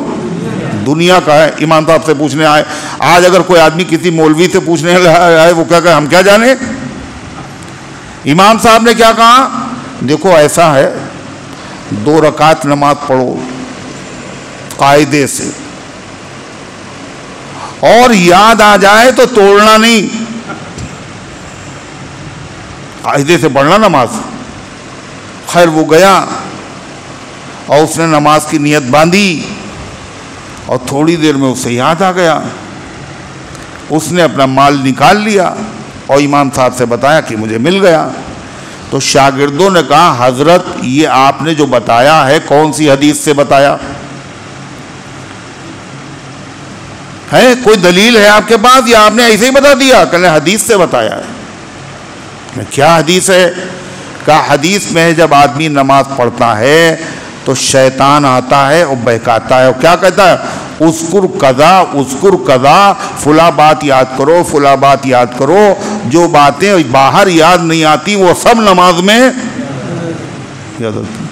دنیا کا ہے۔ امام صاحب سے پوچھنے آئے۔ آج اگر کوئی آدمی کسی مولوی سے پوچھنے آئے وہ کیا کہے؟ ہم کیا جانے؟ امام صاحب نے کیا کہا؟ دیکھو ایسا ہے، 2 رکعت نماز پڑھو قاعدے سے، اور یاد آ جائے تو توڑنا نہیں، قاعدے سے پڑھنا نماز۔ خیر وہ گیا اور اس نے نماز کی نیت باندھی اور تھوڑی دیر میں اسے یاد آ گیا، اس نے اپنا مال نکال لیا اور امام صاحب سے بتایا کہ مجھے مل گیا۔ تو شاگردوں نے کہا حضرت یہ آپ نے جو بتایا ہے کون سی حدیث سے بتایا ہے؟ کوئی دلیل ہے آپ کے پاس یا آپ نے ایسے ہی بتا دیا؟ کہنے حدیث سے بتایا ہے۔ کیا حدیث ہے؟ کہا حدیث میں جب آدمی نماز پڑھتا ہے تو شیطان آتا ہے اور بہکاتا ہے، اور کیا کہتا ہے؟ اذکر قضا اذکر قضا، فلاں بات یاد کرو، فلاں بات یاد کرو۔ جو باتیں باہر یاد نہیں آتی وہ سب نماز میں یاد ہوتی۔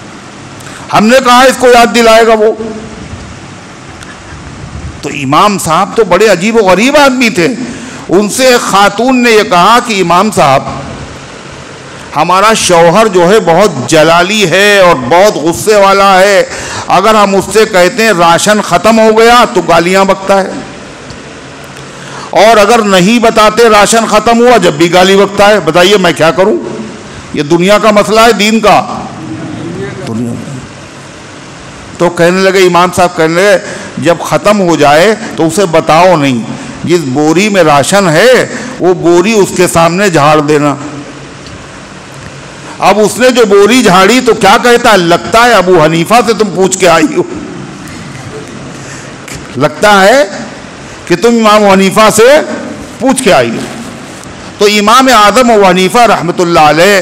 ہم نے کہا اس کو یاد دلائے گا وہ؟ تو امام صاحب تو بڑے عجیب و غریب آدمی تھے۔ ان سے ایک خاتون نے یہ کہا کہ امام صاحب ہمارا شوہر جو ہے بہت جلالی ہے اور بہت غصے والا ہے، اگر ہم اس سے کہتے ہیں راشن ختم ہو گیا تو گالیاں بکتا ہے، اور اگر نہیں بتاتے راشن ختم ہوا جب بھی گالی بکتا ہے۔ بتائیے میں کیا کروں؟ یہ دنیا کا مسئلہ ہے دین کا؟ دنیا کا۔ تو کہنے لگے امام صاحب، کہنے لگے جب ختم ہو جائے تو اسے بتاؤ نہیں، جس بوری میں راشن ہے وہ بوری اس کے سامنے جھاڑ دینا۔ اب اس نے جو بوری جھاڑی تو کیا کہتا ہے؟ لگتا ہے ابو حنیفہ سے تم پوچھ کے آئی ہو، لگتا ہے کہ تم امام حنیفہ سے پوچھ کے آئی ہو۔ تو امام اعظم ابو حنیفہ رحمۃ اللہ علیہ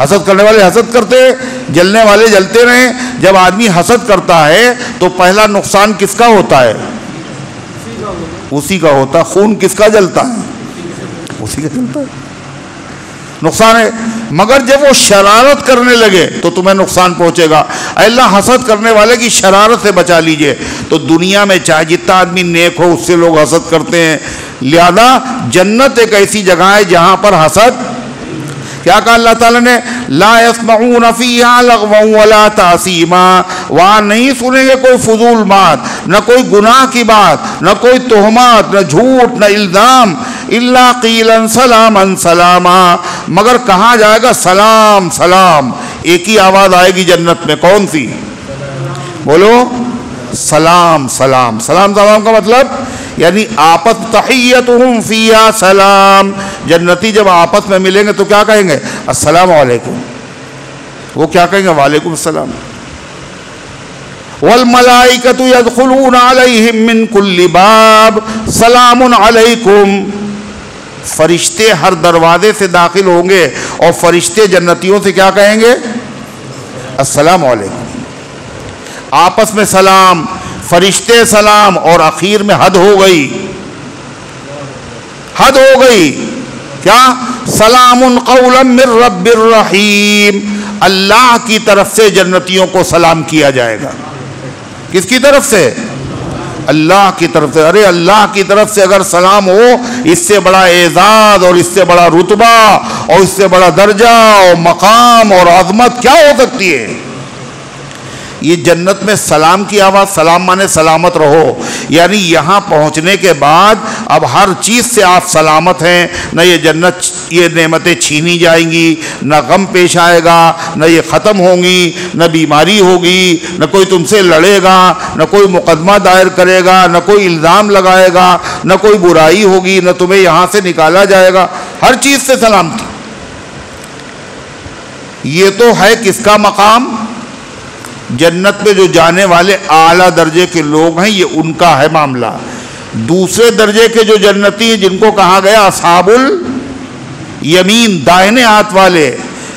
حسد کرنے والے حسد کرتے، جلنے والے جلتے رہیں۔ جب آدمی حسد کرتا ہے تو پہلا نقصان کس کا ہوتا ہے؟ اسی کا ہوتا ہے۔ خون کس کا جلتا ہے؟ اسی کا جلتا ہے، نقصان ہے۔ مگر جب وہ شرارت کرنے لگے تو تمہیں نقصان پہنچے گا۔ اے اللہ حسد کرنے والے کی شرارت سے بچا لیجئے۔ تو دنیا میں چاہے جتنا آدمی نیک ہو اس سے لوگ حسد کرتے ہیں، لہذا جنت ایک ایسی جگہ ہے جہاں پر حسد، کیا کہا اللہ تعالیٰ نے؟ لا يسمعون فیہا لغوا ولا تعصیما، وہاں نہیں سنیں گے کوئی فضول بات، نہ کوئی گناہ کی بات، نہ کوئی تہمات، نہ جھوٹ، نہ الزام، الا قیلا سلاما سلاما، مگر کہا جائے گا سلام سلام۔ ایک ہی آواز آئے گی جنت میں، کون سی؟ بولو، سلام سلام۔ سلام سلام کا مطلب یعنی آپس، تحیتہم فیہا سلام۔ جنتی جب آپس میں ملیں گے تو کیا کہیں گے؟ السلام علیکم۔ وہ کیا کہیں گے؟ وعلیکم السلام۔ والملائکۃ یدخلون علیہم من کل باب سلام علیکم۔ فرشتے ہر دروازے سے داخل ہوں گے اور فرشتے جنتیوں سے کیا کہیں گے؟ السلام علیکم۔ آپس میں سلام، فرشتے سلام، اور اخیر میں حد ہو گئی، حد ہو گئی، کیا؟ سلام قولا من رب الرحیم۔ اللہ کی طرف سے جنتیوں کو سلام کیا جائے گا۔ کس کی طرف سے؟ اللہ کی طرف سے۔ ارے اللہ کی طرف سے اگر سلام ہو، اس سے بڑا اعزاز اور اس سے بڑا رتبہ اور اس سے بڑا درجہ اور مقام اور عظمت کیا ہو سکتی ہے؟ یہ جنت میں سلام کی آواز، سلام مانے سلامت رہو، یعنی یہاں پہنچنے کے بعد اب ہر چیز سے آپ سلامت ہیں۔ نہ یہ جنت، یہ نعمتیں چھینی جائیں گی، نہ غم پیش آئے گا، نہ یہ ختم ہوں گی، نہ بیماری ہوگی، نہ کوئی تم سے لڑے گا، نہ کوئی مقدمہ دائر کرے گا، نہ کوئی الزام لگائے گا، نہ کوئی برائی ہوگی، نہ تمہیں یہاں سے نکالا جائے گا، ہر چیز سے سلامتی۔ یہ تو ہے کس کا مقام؟ جنت میں جو جانے والے اعلیٰ درجے کے لوگ ہیں، یہ ان کا ہے معاملہ۔ دوسرے درجے کے جو جنتی ہیں جن کو کہا گیا اصحاب الیمین، دائنے ہاتھ والے،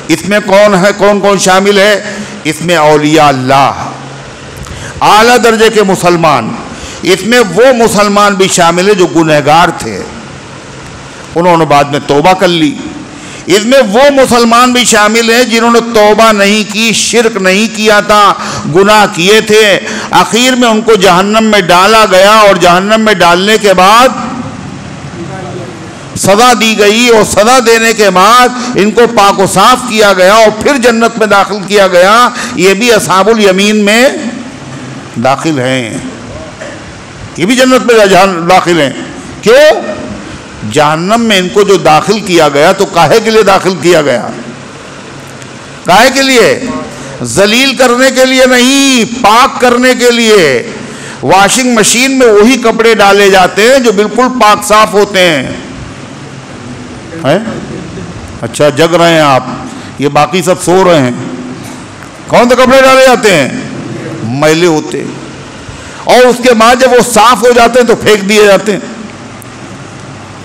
اس میں کون ہے؟ کون کون شامل ہے؟ اس میں اولیاء اللہ، اعلیٰ درجے کے مسلمان، اس میں وہ مسلمان بھی شامل ہے جو گنہگار تھے، انہوں نے بعد میں توبہ کر لی۔ اس میں وہ مسلمان بھی شامل ہیں جنہوں نے توبہ نہیں کی، شرک نہیں کیا تھا، گناہ کیے تھے، آخر میں ان کو جہنم میں ڈالا گیا اور جہنم میں ڈالنے کے بعد سزا دی گئی، اور سزا دینے کے بعد ان کو پاک و صاف کیا گیا اور پھر جنت میں داخل کیا گیا۔ یہ بھی اصحاب الیمین میں داخل ہیں، یہ بھی جنت میں داخل ہیں۔ کیوں؟ جہنم میں ان کو جو داخل کیا گیا تو کاہے کے لیے داخل کیا گیا؟ کاہے کے لیے؟ ذلیل کرنے کے لیے نہیں، پاک کرنے کے لیے۔ واشنگ مشین میں وہی کپڑے ڈالے جاتے ہیں جو بالکل پاک صاف ہوتے ہیں۔ اچھا جگ رہے ہیں آپ، یہ باقی سب سو رہے ہیں۔ کون سے کپڑے ڈالے جاتے ہیں؟ میلے ہوتے ہیں، اور اس کے بعد جب وہ صاف ہو جاتے ہیں تو پھینک دیے جاتے ہیں۔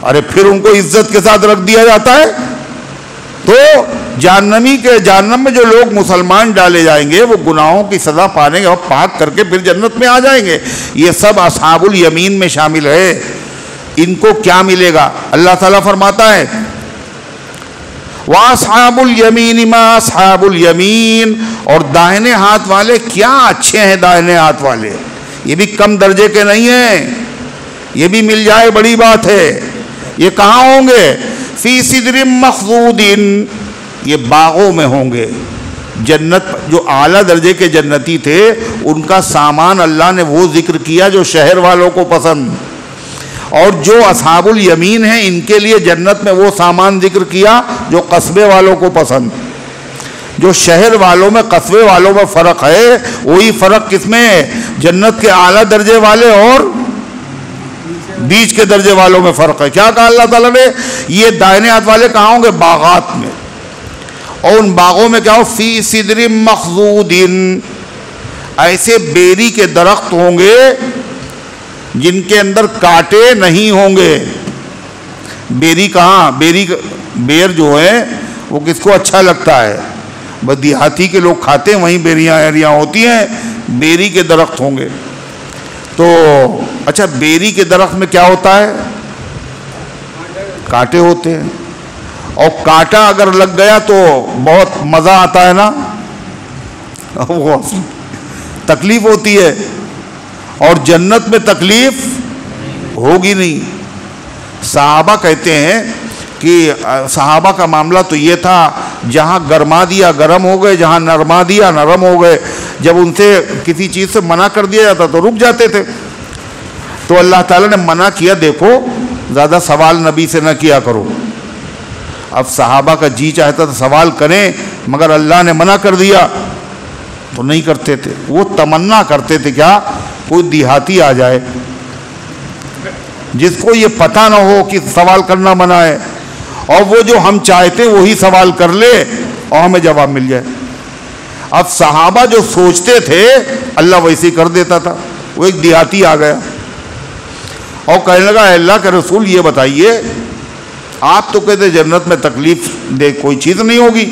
ارے پھر ان کو عزت کے ساتھ رکھ دیا جاتا ہے۔ تو جہنم میں جو لوگ مسلمان ڈالے جائیں گے وہ گناہوں کی سزا پانے گے اور پاک کر کے پھر جنت میں آ جائیں گے۔ یہ سب اصحاب الیمین میں شامل ہے۔ ان کو کیا ملے گا؟ اللہ تعالیٰ فرماتا ہے وَأَصْحَابُ الْيَمِينِ مَا أَصْحَابُ الْيَمِينِ، اور داہنے ہاتھ والے کیا اچھے ہیں داہنے ہاتھ والے۔ یہ بھی کم درجے کے نہیں ہیں، یہ بھی مل جائے بڑی بات ہے۔ یہ کہاں ہوں گے؟ فی صدر مخضود، یہ باغوں میں ہوں گے۔ جنت جو اعلیٰ درجے کے جنتی تھے ان کا سامان اللہ نے وہ ذکر کیا جو شہر والوں کو پسند، اور جو اصحاب الیمین ہیں ان کے لیے جنت میں وہ سامان ذکر کیا جو قصبے والوں کو پسند۔ جو شہر والوں میں قصبے والوں میں فرق ہے، وہی فرق کس میں ہے؟ جنت کے اعلیٰ درجے والے اور بیچ کے درجے والوں میں فرق ہے۔ کیا کہا اللہ تعالیٰ نے؟ یہ دائنے ہاتھ والے کہاں ہوں گے؟ باغات میں، اور ان باغوں میں کیا ہو؟ فی صدر مخضود، ایسے بیری کے درخت ہوں گے جن کے اندر کانٹے نہیں ہوں گے۔ بیری کہاں؟ بیر جو ہے وہ کس کو اچھا لگتا ہے؟ بس دیہاتی کے لوگ کھاتے ہیں، وہیں بیریاں ایریاں ہوتی ہیں، بیری کے درخت ہوں گے تو اچھا بیری کے درخت میں کیا ہوتا ہے؟ کانٹے ہوتے ہیں، اور کانٹا اگر لگ گیا تو بہت مزہ آتا ہے نا، وہ تکلیف ہوتی ہے، اور جنت میں تکلیف ہوگی نہیں۔ صحابہ کہتے ہیں کہ صحابہ کا معاملہ تو یہ تھا، جہاں گرما دیا گرم ہو گئے، جہاں نرما دیا نرم ہو گئے، جب ان سے کسی چیز سے منع کر دیا جاتا تو رک جاتے تھے۔ تو اللہ تعالیٰ نے منع کیا، دیکھو زیادہ سوال نبی سے نہ کیا کرو۔ اب صحابہ کا جی چاہتا تھا سوال کریں، مگر اللہ نے منع کر دیا تو نہیں کرتے تھے۔ وہ تمنا کرتے تھے کیا؟ کوئی دیہاتی آ جائے جس کو یہ پتہ نہ ہو کہ سوال کرنا منع ہے، اور وہ جو ہم چاہتے ہیں وہی سوال کر لے اور ہمیں جواب مل جائے۔ اب صحابہ جو سوچتے تھے اللہ ویسے کر دیتا تھا۔ وہ ایک دیہاتی آ گیا اور کہنے لگا، اے اللہ کے رسول یہ بتائیے، آپ تو کہتے جنت میں تکلیف دے کوئی چیز نہیں ہوگی،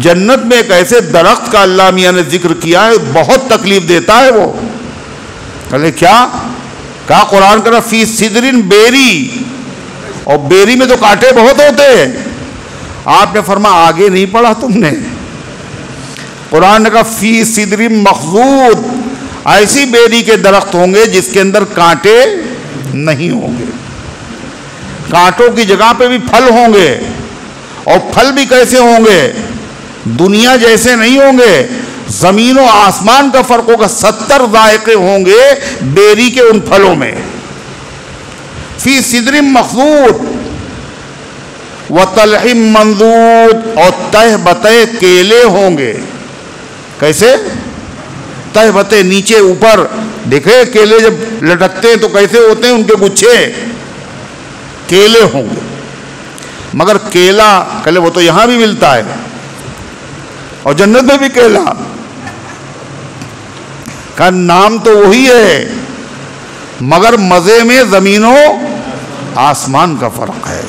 جنت میں ایک ایسے درخت کا اللہ میاں نے ذکر کیا ہے بہت تکلیف دیتا ہے وہ۔ کہے کیا؟ کہا قرآن کہا فی صدرن بیری، اور بیری میں تو کانٹے بہت ہوتے ہیں۔ آپ نے فرمایا آگے نہیں پڑھا تم نے؟ قرآن نے کہا فی صدرن مخضود، ایسی بیری کے درخت ہوں گے جس کے اندر کانٹے نہیں ہوں گے، کانٹوں کی جگہ پہ بھی پھل ہوں گے، اور پھل بھی کیسے ہوں گے؟ دنیا جیسے نہیں ہوں گے، زمین و آسمان کا فرق ہوگا۔ 70 ذائقے ہوں گے بیری کے ان پھلوں میں۔ فی صدر مخضود وطلح منضود، اور تہ بتہ کیلے ہوں گے۔ کیسے؟ تہ بتہ نیچے اوپر، دیکھے کیلے جب لٹکتے ہیں تو کیسے ہوتے ہیں ان کے گچھے، کیلے ہوں گے۔ مگر کیلا کہلے وہ تو یہاں بھی ملتا ہے اور جنت میں بھی کیلا، کا نام تو وہی ہے مگر مزے میں زمین و آسمان کا فرق ہے۔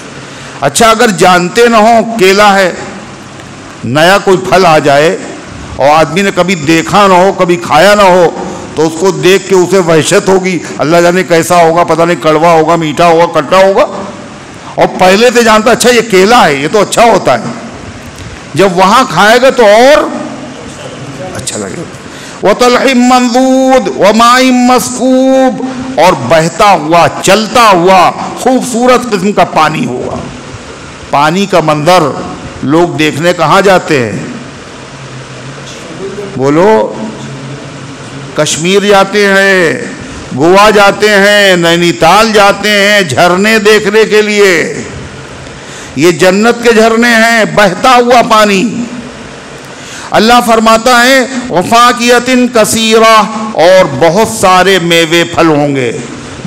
اچھا اگر جانتے نہ ہو کیلا ہے، نیا کوئی پھل آ جائے اور آدمی نے کبھی دیکھا نہ ہو کبھی کھایا نہ ہو تو اس کو دیکھ کے اسے وحشت ہوگی، اللہ جانے کیسا ہوگا، پتہ نہیں کڑوا ہوگا میٹھا ہوگا کھٹا ہوگا، اور پہلے سے جانتا اچھا یہ کیلا ہے یہ تو اچھا ہوتا ہے، جب وہاں کھائے گا تو اور اچھا لگے گا۔ وَطَلْحٍ مَّنضُودٍ وَمَاءٍ مَّسْكُوبٍ، اور بہتا ہوا چلتا ہوا خوبصورت قسم کا پانی ہوگا۔ پانی کا منظر لوگ دیکھنے کہاں جاتے ہیں؟ بولو، کشمیر جاتے ہیں، گوا جاتے ہیں، نینی تال جاتے ہیں جھرنے دیکھنے کے لیے۔ یہ جنت کے جھرنے ہیں، بہتا ہوا پانی۔ اللہ فرماتا ہے وَفَاكِهَةٍ كَثِيرَةٍ، اور بہت سارے میوے پھل ہوں گے۔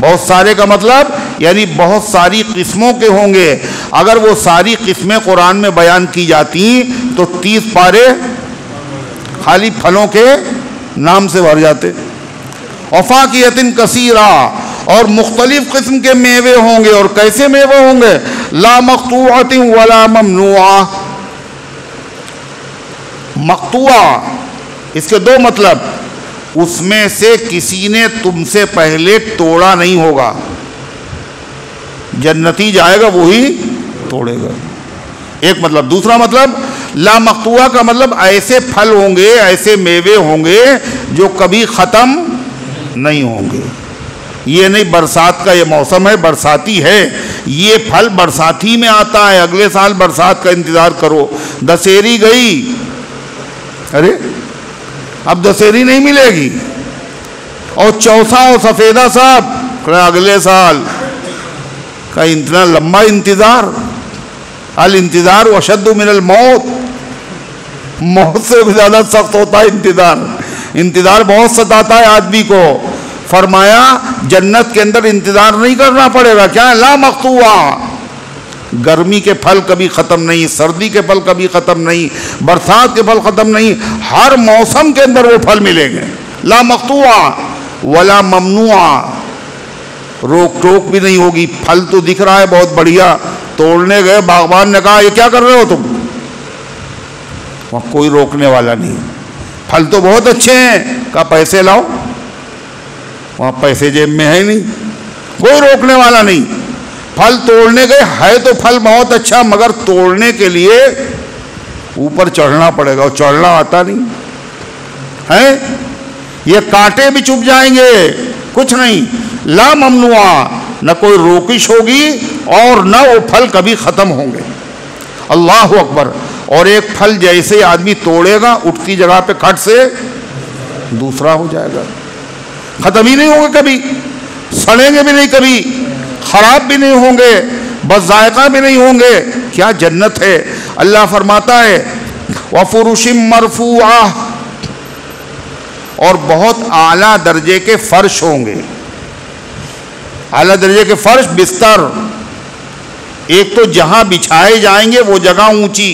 بہت سارے کا مطلب یعنی بہت ساری قسموں کے ہوں گے۔ اگر وہ ساری قسمیں قرآن میں بیان کی جاتی تو 30 پارے خالی پھلوں کے نام سے بھر جاتے۔ وَفَاكِهَةٍ كَثِيرَةٍ، اور مختلف قسم کے میوے ہوں گے، اور کیسے میوے ہوں گے؟ لَا مَقْطُوعَةٍ وَلَا مَمْنُوعَةٍ۔ مقطوعہ اس کے دو مطلب، اس میں سے کسی نے تم سے پہلے توڑا نہیں ہوگا، جنتی جائے گا وہی توڑے گا، ایک مطلب۔ دوسرا مطلب لا مقطوعہ کا مطلب ایسے پھل ہوں گے، ایسے میوے ہوں گے جو کبھی ختم نہیں ہوں گے۔ یہ نہیں برسات کا یہ موسم ہے برساتی ہے، یہ پھل برساتی میں آتا ہے، اگلے سال برسات کا انتظار کرو۔ دسہری گئی، ارے اب دسہری نہیں ملے گی، اور چوسا اور سفیدہ صاحب اگلے سال کا اتنا لمبا انتظار۔ الانتظار اشد من الموت، موت سے زیادہ سخت ہوتا ہے انتظار، انتظار بہت ستاتا ہے آدمی کو۔ فرمایا جنت کے اندر انتظار نہیں کرنا پڑے گا، کیا لا مقطوعہ، گرمی کے پھل کبھی ختم نہیں، سردی کے پھل کبھی ختم نہیں، برسات کے پھل ختم نہیں، ہر موسم کے اندر وہ پھل ملیں گے۔ لا مقطوعہ ولا ممنوعہ، روک ٹوک بھی نہیں ہوگی۔ پھل تو دکھ رہا ہے بہت بڑھیا، توڑنے گئے، باغبان نے کہا یہ کیا کر رہے ہو تم؟ وہاں کوئی روکنے والا نہیں، پھل تو بہت اچھے ہیں، کہا پیسے لاؤ، وہاں پیسے جیب میں ہے نہیں، کوئی روکنے والا نہیں، پھل توڑنے گئے، ہے تو پھل بہت اچھا مگر توڑنے کے لیے اوپر چڑھنا پڑے گا، اور چڑھنا آتا نہیں ہے، یہ کانٹے بھی چپ جائیں گے، کچھ نہیں، لا ممنوع، نہ کوئی روکش ہوگی اور نہ وہ پھل کبھی ختم ہوں گے۔ اللہ اکبر۔ اور ایک پھل جیسے آدمی توڑے گا اٹھتی جگہ پہ کھٹ سے دوسرا ہو جائے گا، ختم ہی نہیں ہوں گے کبھی، سڑیں گے بھی نہیں کبھی، خراب بھی نہیں ہوں گے، بس ذائقہ بھی نہیں ہوں گے۔ کیا جنت ہے! اللہ فرماتا ہے وَفُرُشٍ مَّرْفُوعَةٍ، اور بہت اعلیٰ درجے کے فرش ہوں گے، اعلیٰ درجے کے فرش، بستر، ایک تو جہاں بچھائے جائیں گے وہ جگہ اونچی،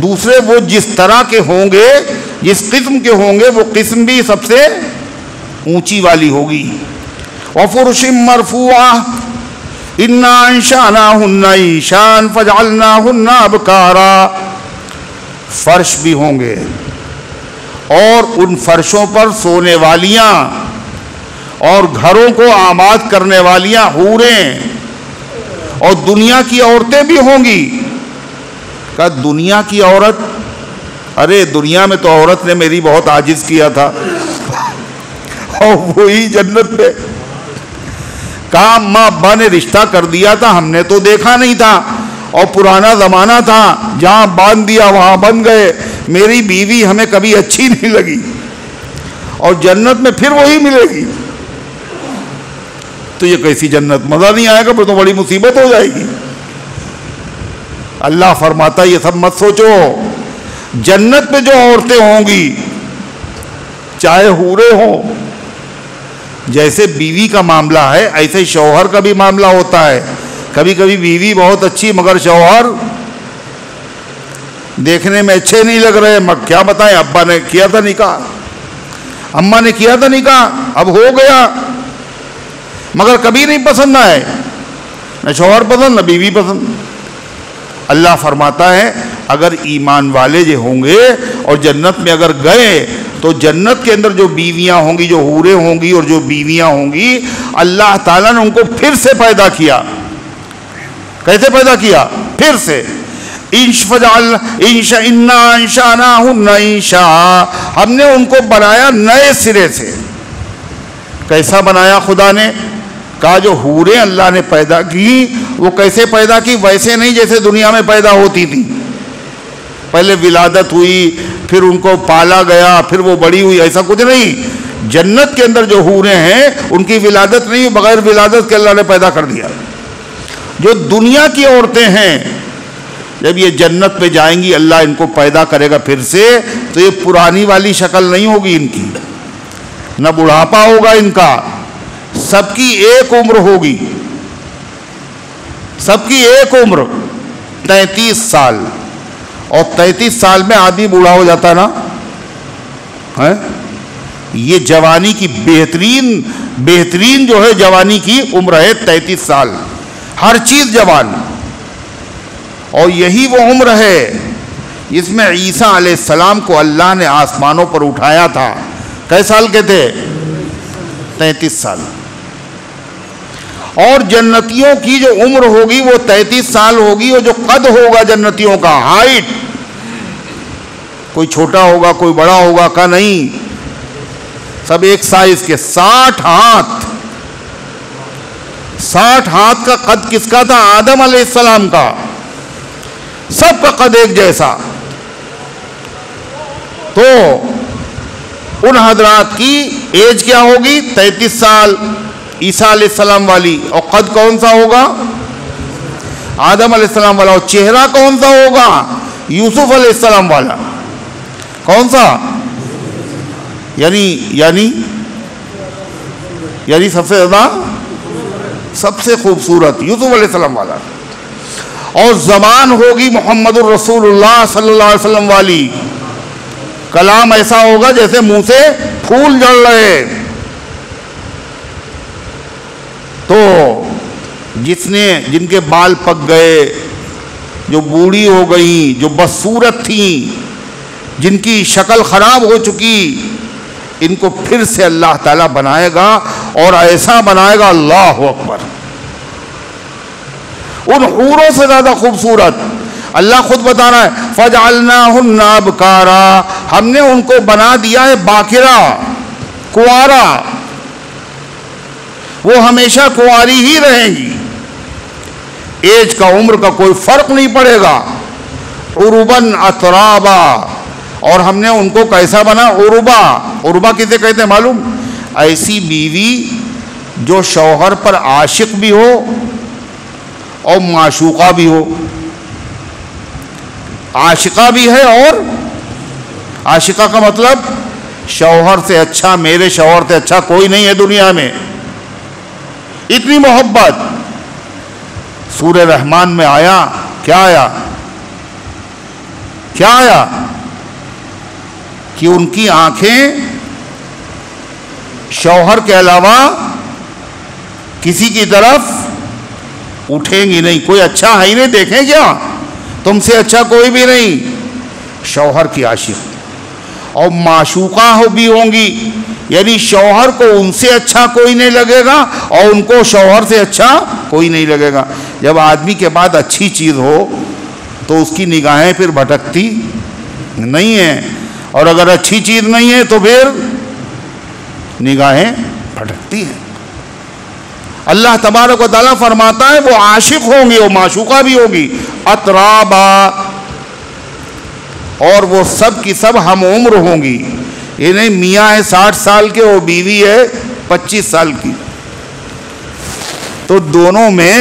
دوسرے وہ جس طرح کے ہوں گے، جس قسم کے ہوں گے وہ قسم بھی سب سے اونچی والی ہوگی۔ وَفُرُشٍ مَّرْفُوعَةٍ إِنَّا أَنشَأْنَاهُنَّ إِنشَاءً فَجَعَلْنَاهُنَّ أَبْكَارًا، فرش بھی ہوں گے، اور ان فرشوں پر سونے والیاں اور گھروں کو آباد کرنے والیاں حوریں، اور دنیا کی عورتیں بھی ہوں گی۔ کہا دنیا کی عورت؟ ارے دنیا میں تو عورت نے میری بہت عاجز کیا تھا، اور وہی جنت پہ۔ کہا ماں ابا نے رشتہ کر دیا تھا، ہم نے تو دیکھا نہیں تھا، اور پرانا زمانہ تھا، جہاں باندھ دیا وہاں بن گئے، میری بیوی ہمیں کبھی اچھی نہیں لگی، اور جنت میں پھر وہی ملے گی، تو یہ کیسی جنت! مزہ نہیں آئے گا، پھر تو بڑی مصیبت ہو جائے گی۔ اللہ فرماتا یہ سب مت سوچو، جنت میں جو عورتیں ہوں گی، چاہے حورے ہوں، جیسے بیوی کا معاملہ ہے ایسے شوہر کا بھی معاملہ ہوتا ہے۔ کبھی کبھی بیوی بہت اچھی مگر شوہر دیکھنے میں اچھے نہیں لگ رہے، کیا بتائیں، ابا نے کیا تھا نکاح، اماں نے کیا تھا نکاح، اب ہو گیا، مگر کبھی نہیں پسند آئے، نہ شوہر پسند نہ بیوی پسند۔ اللہ فرماتا ہے اگر ایمان والے جو ہوں گے اور جنت میں اگر گئے تو جنت کے اندر جو بیویاں ہوں گی، جو حوریں ہوں گی اور جو بیویاں ہوں گی، اللہ تعالیٰ نے ان کو پھر سے پیدا کیا۔ کیسے پیدا کیا؟ پھر سے۔ اِنَّا أَنشَأْنَاهُنَّ إِنشَاءً، ہم نے ان کو بنایا نئے سرے سے۔ کیسا بنایا خدا نے؟ کہا جو حوریں اللہ نے پیدا کی وہ کیسے پیدا کی؟ ویسے نہیں جیسے دنیا میں پیدا ہوتی تھی، پہلے ولادت ہوئی، پھر ان کو پالا گیا، پھر وہ بڑی ہوئی، ایسا کچھ نہیں۔ جنت کے اندر جو حوریں ہیں ان کی ولادت نہیں، بغیر ولادت کے اللہ نے پیدا کر دیا۔ جو دنیا کی عورتیں ہیں جب یہ جنت پہ جائیں گی اللہ ان کو پیدا کرے گا پھر سے، تو یہ پرانی والی شکل نہیں ہوگی ان کی، نہ بڑھاپا ہوگا ان کا، سب کی ایک عمر ہوگی، سب کی ایک عمر 33 سال، اور 33 سال میں آدمی بوڑھا ہو جاتا ہے نا۔ یہ جوانی کی بہترین جو ہے جوانی کی عمر ہے 33 سال، ہر چیز جوان، اور یہی وہ عمر ہے جس میں عیسیٰ علیہ السلام کو اللہ نے آسمانوں پر اٹھایا تھا۔ کئی سال کے تھے؟ 33 سال۔ اور جنتیوں کی جو عمر ہوگی وہ 33 سال ہوگی، اور جو قد ہوگا جنتیوں کا، ہائٹ، کوئی چھوٹا ہوگا کوئی بڑا ہوگا کا نہیں، سب ایک سائز کے، 60 ہاتھ۔ 60 ہاتھ کا قد کس کا تھا؟ آدم علیہ السلام کا۔ سب کا قد ایک جیسا۔ تو ان حضرات کی ایج کیا ہوگی؟ 33 سال عیسیٰ علیہ السلام والی، اور قد کون سا ہوگا؟ آدم علیہ السلام والا۔ اور چہرہ کون سا ہوگا؟ یوسف علیہ السلام والا۔ کون سا؟ یعنی سب سے زیادہ، سب سے خوبصورت یوسف علیہ السلام والا۔ اور زبان ہوگی محمد الرسول اللہ صلی اللہ علیہ وسلم والی، کلام ایسا ہوگا جیسے منہ سے پھول جڑ رہے۔ تو جن کے بال پک گئے، جو بوڑھی ہو گئیں، جو بدصورت تھیں، جن کی شکل خراب ہو چکی، ان کو پھر سے اللہ تعالیٰ بنائے گا، اور ایسا بنائے گا، اللہ اکبر، ان حوروں سے زیادہ خوبصورت۔ اللہ خود بتا رہا ہے فَجَعَلْنَاهُنَّ أَبْكَارًا، ہم نے ان کو بنا دیا ہے باکرہ، کنوارا، وہ ہمیشہ کنواری ہی رہیں گی، ایج کا، عمر کا کوئی فرق نہیں پڑے گا۔ عُرُبًا أَتْرَابًا، اور ہم نے ان کو کیسا بنا؟ عُرُبًا، عُرُبًا کسے کہتے ہیں معلوم؟ ایسی بیوی جو شوہر پر عاشق بھی ہو اور معشوقہ بھی ہو، عاشقہ بھی ہے، اور عاشقہ کا مطلب شوہر سے اچھا، میرے شوہر سے اچھا کوئی نہیں ہے دنیا میں، اتنی محبت۔ سورہ رحمان میں آیا، کیا آیا؟ کیا آیا؟ کہ ان کی آنکھیں شوہر کے علاوہ کسی کی طرف اٹھیں گی نہیں، کوئی اچھا ہے ہی نہیں، دیکھیں کیا، تم سے اچھا کوئی بھی نہیں، شوہر کی عاشق۔ اور معشوقہ بھی ہوں گی، یعنی شوہر کو ان سے اچھا کوئی نہیں لگے گا، اور ان کو شوہر سے اچھا کوئی نہیں لگے گا۔ جب آدمی کے بعد اچھی چیز ہو تو اس کی نگاہیں پھر بھٹکتی نہیں ہیں، اور اگر اچھی چیز نہیں ہے تو پھر نگاہیں بھٹکتی ہیں۔ اللہ تبارک و تعالیٰ فرماتا ہے وہ عاشق ہوں گی، وہ معشوقہ بھی ہوگی، اترابا، اور وہ سب کی سب ہم عمر ہوں گی، یہ نہیں میاں ہے 60 سال کے، وہ بیوی ہے 25 سال کی، تو دونوں میں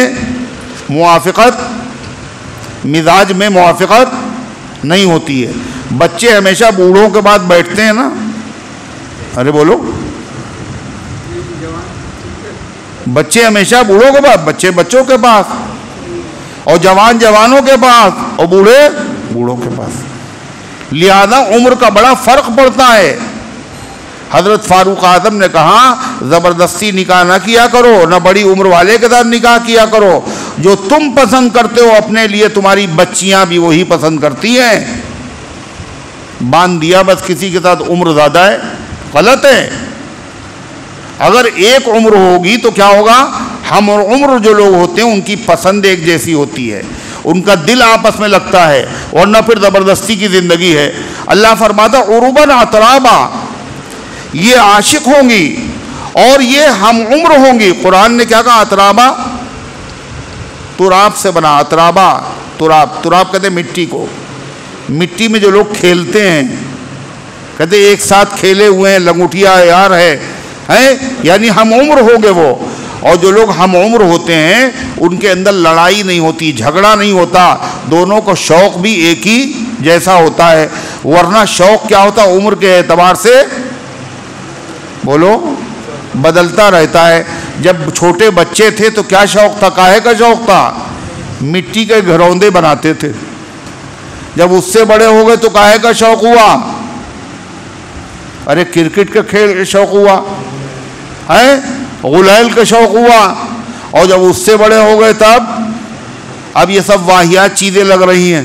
موافقت، مزاج میں موافقت نہیں ہوتی ہے۔ بچے ہمیشہ بوڑھوں کے بعد بیٹھتے ہیں نا، ارے بولو، بچے ہمیشہ بوڑھوں کے پاس، بچے بچوں کے پاس، اور جوان جوانوں کے پاس، اور بوڑھے بوڑھوں کے پاس، لہذا عمر کا بڑا فرق پڑتا ہے۔ حضرت فاروق اعظم نے کہا زبردستی نکاح نہ کیا کرو، نہ بڑی عمر والے کے ساتھ نکاح کیا کرو، جو تم پسند کرتے ہو اپنے لیے تمہاری بچیاں بھی وہی پسند کرتی ہیں۔ باندھ دیا بس کسی کے ساتھ عمر زیادہ ہے، غلط ہے۔ اگر ایک عمر ہوگی تو کیا ہوگا؟ ہم عمر جو لوگ ہوتے ہیں ان کی پسند ایک جیسی ہوتی ہے، ان کا دل آپس میں لگتا ہے، ورنہ پھر زبردستی کی زندگی ہے۔ اللہ فرماتا عرباً اترابا، یہ عاشق ہوں گی اور یہ ہم عمر ہوں گی۔ قرآن نے کیا کہا؟ اترابا، تراب سے بنا، اترابا، تراب کہتے ہیں مٹی کو، مٹی میں جو لوگ کھیلتے ہیں، کہتے ہیں ایک ساتھ کھیلے ہوئے ہیں، لنگوٹیا یار ہے، یعنی ہم عمر ہوں گے وہ۔ اور جو لوگ ہم عمر ہوتے ہیں ان کے اندر لڑائی نہیں ہوتی، جھگڑا نہیں ہوتا، دونوں کو شوق بھی ایک ہی جیسا ہوتا ہے، ورنہ شوق کیا ہوتا؟ عمر کے اعتبار سے بولو بدلتا رہتا ہے۔ جب چھوٹے بچے تھے تو کیا شوق تھا؟ کاہے کا شوق تھا؟ مٹی کے گھروندے بناتے تھے۔ جب اس سے بڑے ہو گئے تو کاہے کا شوق ہوا؟ ارے کرکٹ کا کھیل کا شوق ہوا ہے، غلیل کا شوق ہوا، اور جب اس سے بڑے ہو گئے تب اب یہ سب واہیات چیزیں لگ رہی ہیں۔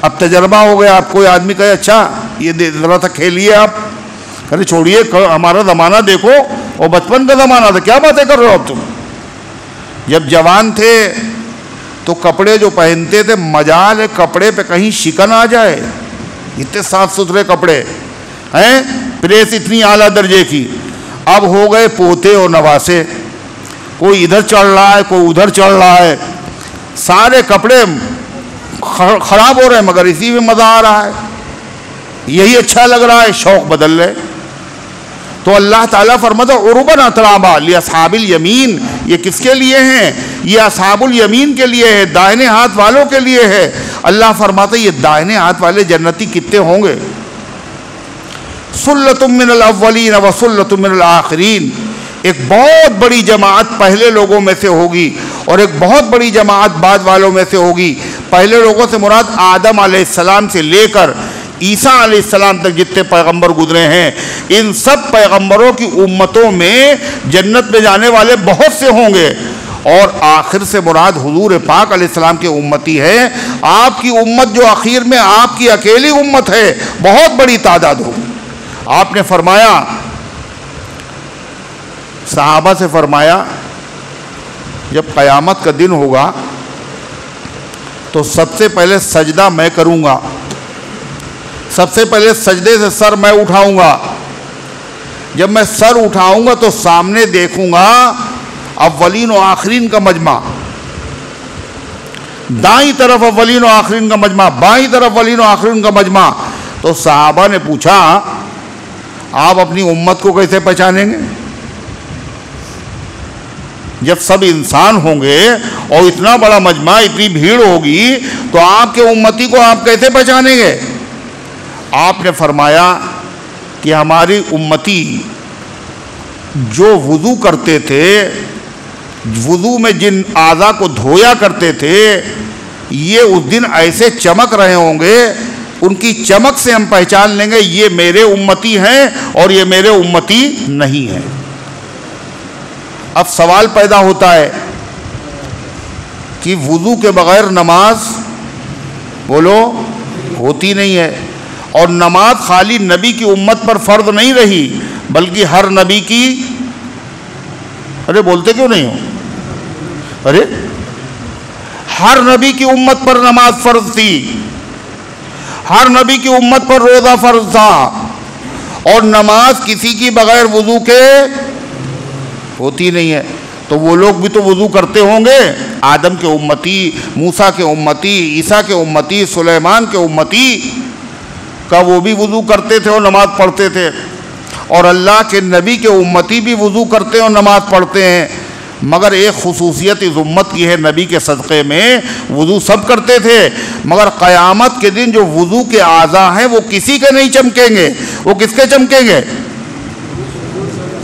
اب تجربہ ہو گیا، آپ کوئی آدمی کہے اچھا یہ ذرا سا کھیلیے، آپ ارے چھوڑیے ہمارا زمانہ دیکھو، اور بچپن کا زمانہ تھا، کیا باتیں کر رہے ہو اب تم؟ جب جوان تھے تو کپڑے جو پہنتے تھے، مجال ہے کپڑے پہ کہیں شکن آ جائے، اتنے صاف ستھرے کپڑے ہیں، پریس اتنی اعلیٰ درجے کی۔ اب ہو گئے پوتے اور نواسے، کوئی ادھر چڑھ رہا ہے، کوئی ادھر چڑھ رہا ہے، سارے کپڑے خراب ہو رہے ہیں، مگر اسی میں مزہ آ رہا ہے، یہی اچھا لگ رہا ہے، شوق بدل رہے۔ تو اللہ تعالیٰ فرماتا عرباً اترابا لاصحاب الیمین، یہ کس کے لیے ہیں؟ یہ اصحاب الیمین کے لیے ہے، دائنے ہاتھ والوں کے لیے ہے۔ اللہ فرماتا یہ دائنے ہاتھ والے جنتی کتنے ہوں گے؟ سلۃ من الاولین و سلۃ من الآخرین، ایک بہت بڑی جماعت پہلے لوگوں میں سے ہوگی اور ایک بہت بڑی جماعت بعد والوں میں سے ہوگی۔ پہلے لوگوں سے مراد آدم علیہ السلام سے لے کر عیسیٰ علیہ السلام تک جتنے پیغمبر گزرے ہیں، ان سب پیغمبروں کی امتوں میں جنت میں جانے والے بہت سے ہوں گے، اور آخر سے مراد حضور پاک علیہ السلام کے امتی ہے۔ آپ کی امت جو اخیر میں آپ کی اکیلی امت ہے، بہت بڑی تعداد ہوگی۔ آپ نے فرمایا، صحابہ سے فرمایا، جب قیامت کا دن ہوگا تو سب سے پہلے سجدہ میں کروں گا، سب سے پہلے سجدے سے سر میں اٹھاؤں گا۔ جب میں سر اٹھاؤں گا تو سامنے دیکھوں گا اولین و آخرین کا مجمع، دائیں طرف اولین و آخرین کا مجمع، بائیں طرف اولین و آخرین کا مجمع۔ تو صحابہ نے پوچھا، آپ اپنی امت کو کیسے پہچانیں گے؟ جب سب انسان ہوں گے اور اتنا بڑا مجمع، اتنی بھیڑ ہوگی، تو آپ کے امتی کو آپ کیسے پہچانیں گے؟ آپ نے فرمایا کہ ہماری امتی جو وضو کرتے تھے، وضو میں جن اعضاء کو دھویا کرتے تھے، یہ اس دن ایسے چمک رہے ہوں گے، ان کی چمک سے ہم پہچان لیں گے یہ میرے امتی ہیں اور یہ میرے امتی نہیں ہیں۔ اب سوال پیدا ہوتا ہے کہ وضو کے بغیر نماز بولو ہوتی نہیں ہے، اور نماز خالی نبی کی امت پر فرض نہیں رہی بلکہ ہر نبی کی، ارے بولتے کیوں نہیں ہو؟ ارے ہر نبی کی امت پر نماز فرض تھی، ہر نبی کی امت پر روزہ فرض تھا، اور نماز کسی کی بغیر وضو کے ہوتی نہیں ہے۔ تو وہ لوگ بھی تو وضو کرتے ہوں گے، آدم کے امتی، موسیٰ کے امتی، عیسیٰ کے امتی، سلیمان کے امتی کا وہ بھی وضو کرتے تھے اور نماز پڑھتے تھے، اور اللہ کے نبی کے امتی بھی وضو کرتے ہیں اور نماز پڑھتے ہیں، مگر ایک خصوصیت اس امت کی ہے، نبی کے صدقے میں وضو سب کرتے تھے، مگر قیامت کے دن جو وضو کے اعضاء ہیں وہ کسی کے نہیں چمکیں گے، وہ کس کے چمکیں گے؟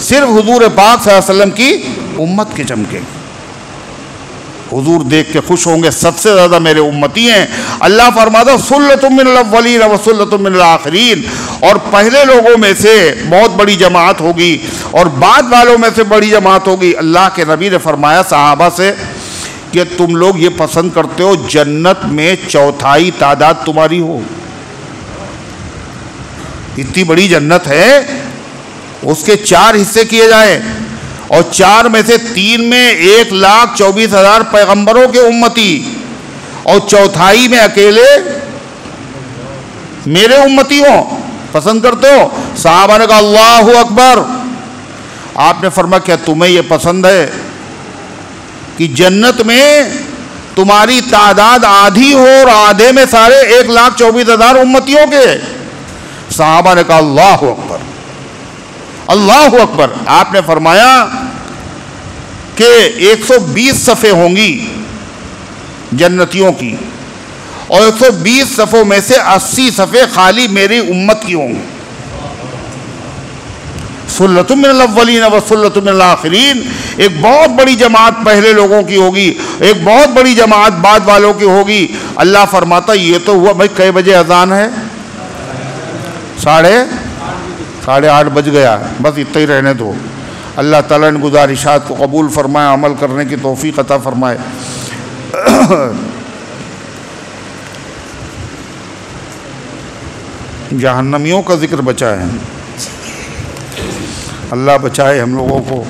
صرف حضور پاک صلی اللہ علیہ وسلم کی امت کے چمکیں گے۔ حضور دیکھ کے خوش ہوں گے، سب سے زیادہ میرے امتی ہیں۔ اللہ فرماتا سلۃ من الاولین و سلۃ من الاخرین، اور پہلے لوگوں میں سے بہت بڑی جماعت ہوگی اور بعد والوں میں سے بڑی جماعت ہوگی۔ اللہ کے نبی نے فرمایا صحابہ سے کہ تم لوگ یہ پسند کرتے ہو جنت میں چوتھائی تعداد تمہاری ہو، اتنی بڑی جنت ہے، اس کے 4 حصے کیے جائیں، اور 4 میں سے 3 میں 1,24,000 پیغمبروں کے امتی، اور چوتھائی میں اکیلے میرے امتی ہوں، پسند کرتے ہو؟ صحابہ نے کہا اللہ اکبر۔ آپ نے فرمایا کیا تمہیں یہ پسند ہے کہ جنت میں تمہاری تعداد آدھی ہو اور آدھے میں سارے 1,24,000 امتیوں کے؟ صحابہ نے کہا اللہ اکبر، اللہ اکبر۔ آپ نے فرمایا کہ 120 صفیں ہوں گی جنتیوں کی، اور 120 صفوں میں سے 80 صفیں خالی میری امت کی ہوں گی۔ سلۃ من الاولین و سلۃ من الاخرین، ایک بہت بڑی جماعت پہلے لوگوں کی ہوگی، ایک بہت بڑی جماعت بعد والوں کی ہوگی۔ اللہ فرماتا یہ تو ہوا بھائی کئے بجے اذان ہے؟ 8:30 بج گیا، بس اتنا ہی رہنے دو۔ اللہ تعالیٰ نے گزارشات کو قبول فرمائے، عمل کرنے کی توفیق عطا فرمائے۔ جہنمیوں کا ذکر بچا ہے، اللہ بچائے ہم لوگوں کو۔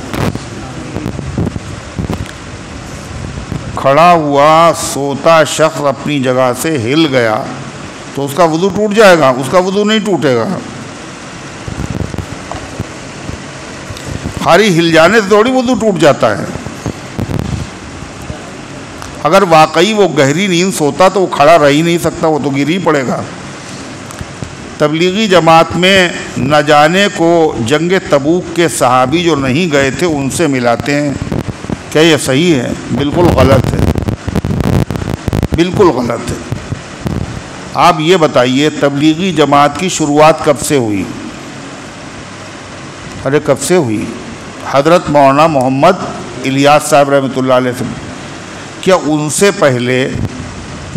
کھڑا ہوا سوتا شخص اپنی جگہ سے ہل گیا تو اس کا وضو ٹوٹ جائے گا؟ اس کا وضو نہیں ٹوٹے گا، خالی ہل جانے سے تھوڑی وضو ٹوٹ جاتا ہے۔ اگر واقعی وہ گہری نیند سوتا تو وہ کھڑا رہ ہی نہیں سکتا، وہ تو گر ہی پڑے گا۔ تبلیغی جماعت میں نہ جانے کو جنگ تبوک کے صحابی جو نہیں گئے تھے ان سے ملاتے ہیں، کیا یہ صحیح ہے؟ بالکل غلط ہے، بالکل غلط ہے۔ آپ یہ بتائیے تبلیغی جماعت کی شروعات کب سے ہوئی؟ ارے کب سے ہوئی؟ حضرت مولانا محمد الیاس صاحب رحمۃ اللہ علیہ سے، کیا ان سے پہلے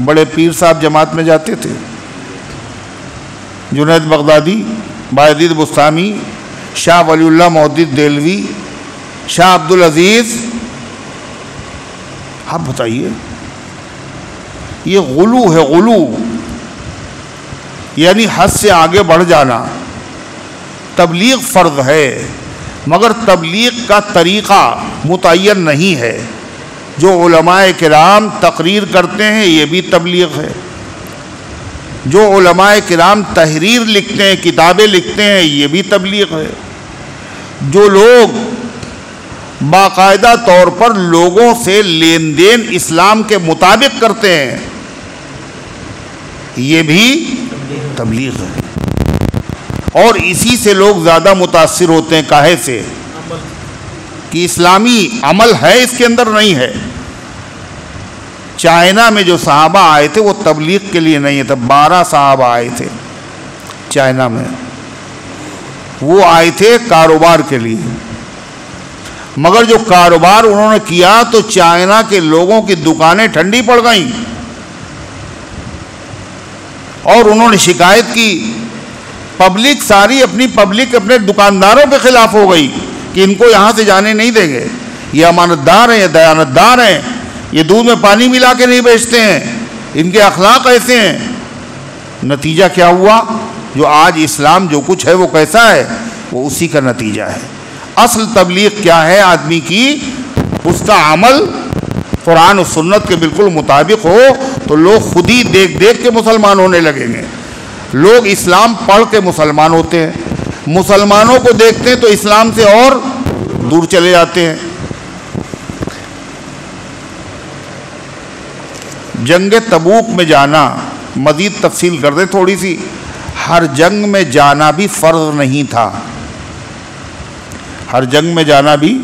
بڑے پیر صاحب جماعت میں جاتے تھے؟ جنید بغدادی، بایزید بستامی، شاہ ولی اللہ محدث دہلوی، شاہ عبدالعزیز آپ بتائیے، یہ غلو ہے، غلو یعنی حد سے آگے بڑھ جانا۔ تبلیغ فرض ہے مگر تبلیغ کا طریقہ متعین نہیں ہے۔ جو علماء کرام تقریر کرتے ہیں یہ بھی تبلیغ ہے، جو علماء کرام تحریر لکھتے ہیں، کتابیں لکھتے ہیں، یہ بھی تبلیغ ہے۔ جو لوگ باقاعدہ طور پر لوگوں سے لین دین اسلام کے مطابق کرتے ہیں یہ بھی تبلیغ ہے۔ اور اسی سے لوگ زیادہ متاثر ہوتے ہیں، کاہے سے کہ اسلامی عمل ہے اس کے اندر نہیں ہے۔ چائنا میں جو صحابہ آئے تھے وہ تبلیغ کے لیے نہیں تھے، 12 صحابہ آئے تھے چائنا میں، وہ آئے تھے کاروبار کے لیے، مگر جو کاروبار انہوں نے کیا تو چائنا کے لوگوں کی دکانیں ٹھنڈی پڑ گئیں اور انہوں نے شکایت کی۔ پبلک ساری اپنی پبلک اپنے دکانداروں کے خلاف ہو گئی کہ ان کو یہاں سے جانے نہیں دیں گے، یہ امانت دار ہیں، یہ دیانت دار ہیں، یہ دودھ میں پانی ملا کے نہیں بیچتے ہیں، ان کے اخلاق ایسے ہیں۔ نتیجہ کیا ہوا؟ جو آج اسلام جو کچھ ہے وہ کیسا ہے، وہ اسی کا نتیجہ ہے۔ اصل تبلیغ کیا ہے؟ آدمی کی اس کا عمل قرآن و سنت کے بالکل مطابق ہو تو لوگ خود ہی دیکھ دیکھ کے مسلمان ہونے لگیں گے۔ لوگ اسلام پڑھ کے مسلمان ہوتے ہیں، مسلمانوں کو دیکھتے ہیں تو اسلام سے اور دور چلے جاتے ہیں۔ جنگ تبوک میں جانا، مزید تفصیل کر دیں تھوڑی سی، ہر جنگ میں جانا بھی فرض نہیں تھا، ہر جنگ میں جانا بھی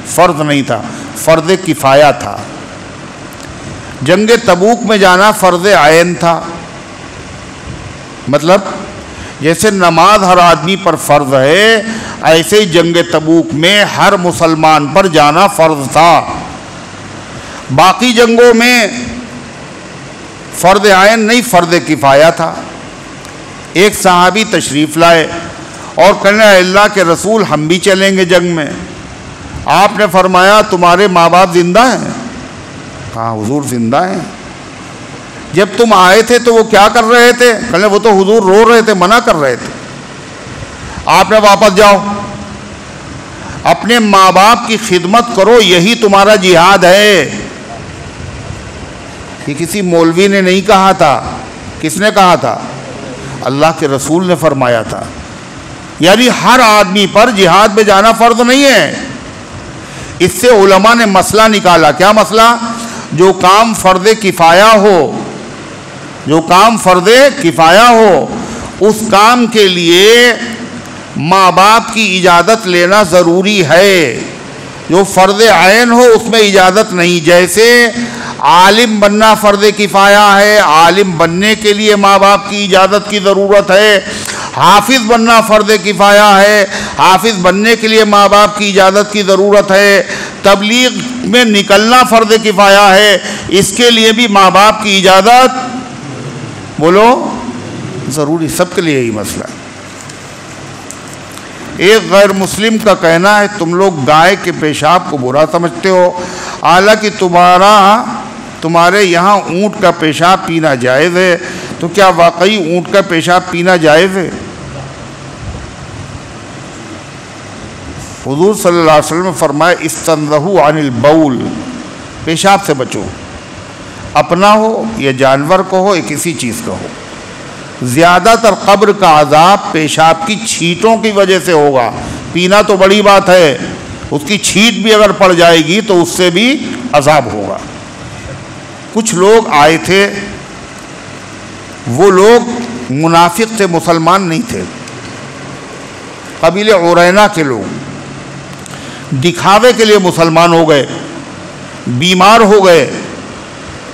فرض نہیں تھا، فرض کفایہ تھا۔ جنگ تبوک میں جانا فرض عین تھا، مطلب جیسے نماز ہر آدمی پر فرض ہے ایسے ہی جنگ تبوک میں ہر مسلمان پر جانا فرض تھا۔ باقی جنگوں میں فرض عین نہیں، فرض کفایہ تھا۔ ایک صحابی تشریف لائے اور کہنے اللہ کے رسول ہم بھی چلیں گے جنگ میں۔ آپ نے فرمایا تمہارے ماں باپ زندہ ہیں؟ کہا حضور زندہ ہیں۔ جب تم آئے تھے تو وہ کیا کر رہے تھے؟ کہنے وہ تو حضور رو رہے تھے، منع کر رہے تھے۔ آپ نے واپس جاؤ، اپنے ماں باپ کی خدمت کرو، یہی تمہارا جہاد ہے۔ یہ کسی مولوی نے نہیں کہا تھا، کس نے کہا تھا؟ اللہ کے رسول نے فرمایا تھا۔ یعنی ہر آدمی پر جہاد میں جانا فرض نہیں ہے۔ اس سے علماء نے مسئلہ نکالا، کیا مسئلہ؟ جو کام فرض کفایہ ہو، جو کام فرض کفایہ ہو اس کام کے لیے ماں باپ کی اجازت لینا ضروری ہے۔ جو فرض عین ہو اس میں اجازت نہیں، جیسے عالم بننا فرض کفایہ ہے، عالم بننے کے لیے ماں باپ کی اجازت کی ضرورت ہے۔ حافظ بننا فرض کفایہ ہے، حافظ بننے کے لیے ماں باپ کی اجازت کی ضرورت ہے۔ تبلیغ میں نکلنا فرض کفایہ ہے، اس کے لیے بھی ماں باپ کی اجازت بولو ضروری، سب کے لیے یہی مسئلہ ہے۔ ایک غیر مسلم کا کہنا ہے تم لوگ گائے کے پیشاب کو برا سمجھتے ہو، حالانکہ تمہارے یہاں اونٹ کا پیشاب پینا جائز ہے، تو کیا واقعی اونٹ کا پیشاب پینا جائز ہے؟ حضور صلی اللہ علیہ وسلم نے فرمایا استنزہوا عن البول، پیشاب سے بچو، اپنا ہو یا جانور کو ہو یا کسی چیز کا ہو۔ زیادہ تر قبر کا عذاب پیشاب کی چھینٹوں کی وجہ سے ہوگا، پینا تو بڑی بات ہے، اس کی چھینٹ بھی اگر پڑ جائے گی تو اس سے بھی عذاب ہوگا۔ کچھ لوگ آئے تھے، وہ لوگ منافق تھے، مسلمان نہیں تھے، قبیلے عرینہ کے لوگ، دکھاوے کے لیے مسلمان ہو گئے، بیمار ہو گئے،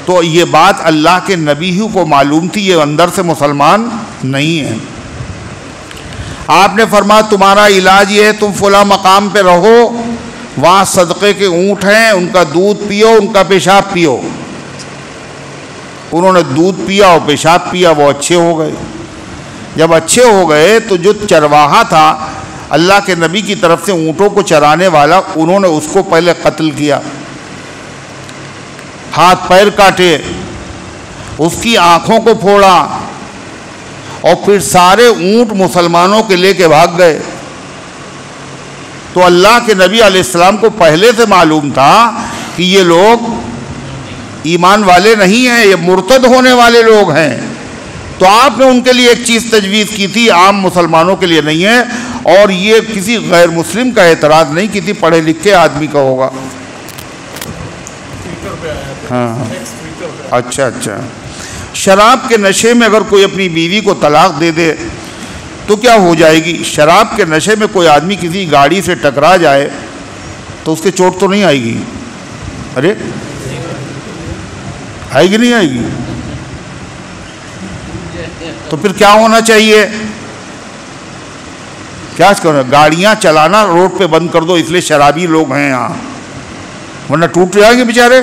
تو یہ بات اللہ کے نبی ہی کو معلوم تھی، یہ اندر سے مسلمان نہیں ہیں۔ آپ نے فرمایا تمہارا علاج یہ ہے تم فلاں مقام پہ رہو، وہاں صدقے کے اونٹ ہیں، ان کا دودھ پیو، ان کا پیشاب پیو۔ انہوں نے دودھ پیا اور پیشاب پیا، وہ اچھے ہو گئے۔ جب اچھے ہو گئے تو جو چرواہا تھا اللہ کے نبی کی طرف سے اونٹوں کو چرانے والا، انہوں نے اس کو پہلے قتل کیا۔ ہاتھ پیر کاٹے، اس کی آنکھوں کو پھوڑا، اور پھر سارے اونٹ مسلمانوں کے لے کے بھاگ گئے۔ تو اللہ کے نبی علیہ السلام کو پہلے سے معلوم تھا کہ یہ لوگ ایمان والے نہیں ہیں، یہ مرتد ہونے والے لوگ ہیں۔ تو آپ نے ان کے لیے ایک چیز تجویز کی تھی، عام مسلمانوں کے لیے نہیں ہے، اور یہ کسی غیر مسلم کا اعتراض نہیں، کسی پڑھے لکھے آدمی کا ہوگا۔ ہاں اچھا اچھا، شراب کے نشے میں اگر کوئی اپنی بیوی کو طلاق دے دے تو کیا ہو جائے گی؟ شراب کے نشے میں کوئی آدمی کسی گاڑی سے ٹکرا جائے تو اس کے چوٹ تو نہیں آئے گی؟ ارے آئے گی نہیں آئے گی؟ تو پھر کیا ہونا چاہیے؟ کیا کرنا؟ گاڑیاں چلانا روڈ پہ بند کر دو، اس لیے شرابی لوگ ہیں یہاں، ورنہ ٹوٹ جائیں گے بیچارے۔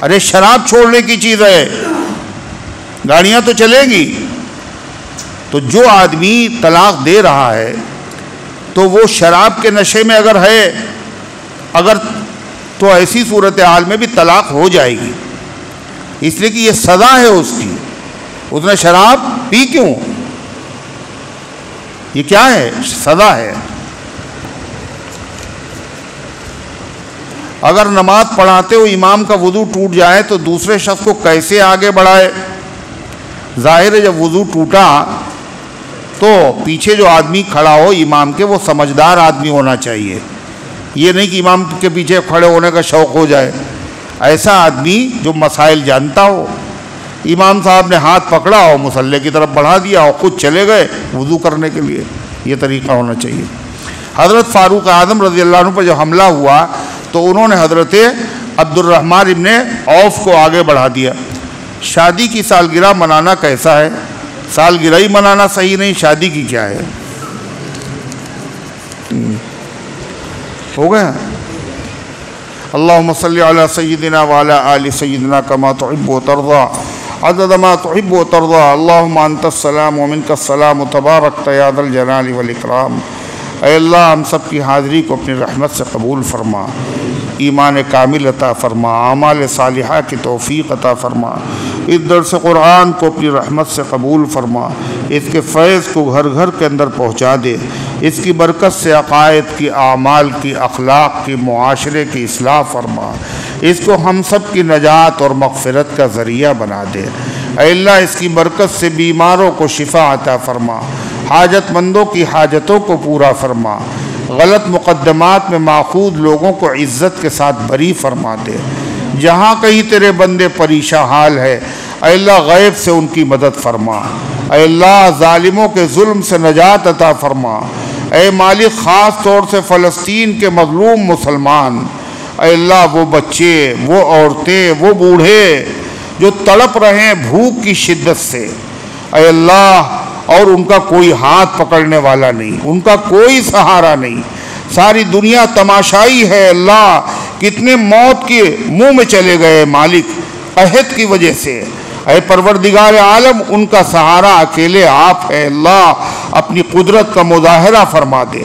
ارے شراب چھوڑنے کی چیز ہے، گاڑیاں تو چلیں گی۔ تو جو آدمی طلاق دے رہا ہے تو وہ شراب کے نشے میں اگر ہے، اگر تو ایسی صورتحال میں بھی طلاق ہو جائے گی، اس لیے کہ یہ سزا ہے اس کی۔ اس نے شراب پی کیوں؟ یہ کیا ہے؟ سزا ہے۔ اگر نماز پڑھاتے ہو امام کا وضو ٹوٹ جائے تو دوسرے شخص کو کیسے آگے بڑھائے؟ ظاہر ہے جب وضو ٹوٹا تو پیچھے جو آدمی کھڑا ہو امام کے، وہ سمجھدار آدمی ہونا چاہیے۔ یہ نہیں کہ امام کے پیچھے کھڑے ہونے کا شوق ہو جائے، ایسا آدمی جو مسائل جانتا ہو۔ امام صاحب نے ہاتھ پکڑا اور مصلی کی طرف بڑھا دیا اور خود چلے گئے وضو کرنے کے لیے، یہ طریقہ ہونا چاہیے۔ حضرت فاروق اعظم رضی اللہ عنہ پر جو حملہ ہوا تو انہوں نے حضرت عبد الرحمن ابن عوف کو آگے بڑھا دیا۔ شادی کی سالگرہ منانا کیسا ہے؟ سالگرہ ہی منانا صحیح نہیں، شادی کی کیا ہے؟ ہو گیا؟ اللہم صلی علی سیدنا وعلی آل سیدنا کما تحب و ترضا عدد ما تحب و ترضا اللہم انت السلام ومنک السلام تبارک یا ذا الجلال والاکرام۔ اے اللہ ہم سب کی حاضری کو اپنی رحمت سے قبول فرما، ایمان کامل عطا فرما، اعمال صالحہ کی توفیق عطا فرما، اس درس قرآن کو اپنی رحمت سے قبول فرما، اس کے فیض کو گھر گھر کے اندر پہنچا دے، اس کی برکت سے عقائد کی، اعمال کی، اخلاق کی، معاشرے کی اصلاح فرما، اس کو ہم سب کی نجات اور مغفرت کا ذریعہ بنا دے۔ اے اللہ اس کی برکت سے بیماروں کو شفا عطا فرما، حاجت مندوں کی حاجتوں کو پورا فرما، غلط مقدمات میں ماخوذ لوگوں کو عزت کے ساتھ بری فرما دے۔ جہاں کہیں تیرے بندے پریشان حال ہے اے اللہ غیب سے ان کی مدد فرما، اے اللہ ظالموں کے ظلم سے نجات عطا فرما، اے مالک خاص طور سے فلسطین کے مظلوم مسلمان، اے اللہ وہ بچے، وہ عورتیں، وہ بوڑھے جو تڑپ رہے ہیں بھوک کی شدت سے، اے اللہ اور ان کا کوئی ہاتھ پکڑنے والا نہیں، ان کا کوئی سہارا نہیں، ساری دنیا تماشائی ہے۔ اللہ کتنے موت کے منہ میں چلے گئے مالک قحط کی وجہ سے، اے پروردگار عالم ان کا سہارا اکیلے آپ ہے۔ اللہ اپنی قدرت کا مظاہرہ فرما دے،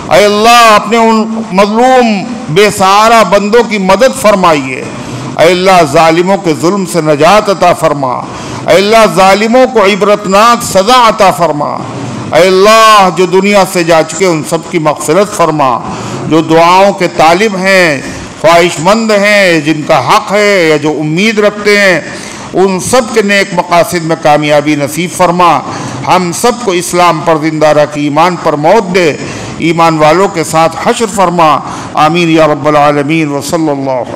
اے اللہ اپنے ان مظلوم بے سہارا بندوں کی مدد فرمائیے، اے اللہ ظالموں کے ظلم سے نجات عطا فرما، اے اللہ ظالموں کو عبرتناک سزا عطا فرما، اے اللہ جو دنیا سے جا چکے ان سب کی مغفرت فرما، جو دعاؤں کے طالب ہیں، خواہش مند ہیں، جن کا حق ہے یا جو امید رکھتے ہیں، ان سب کے نیک مقاصد میں کامیابی نصیب فرما، ہم سب کو اسلام پر زندہ رکھ، ایمان پر موت دے، ایمان والوں کے ساتھ حشر فرما، آمین یا رب العالمین، وصلی اللہ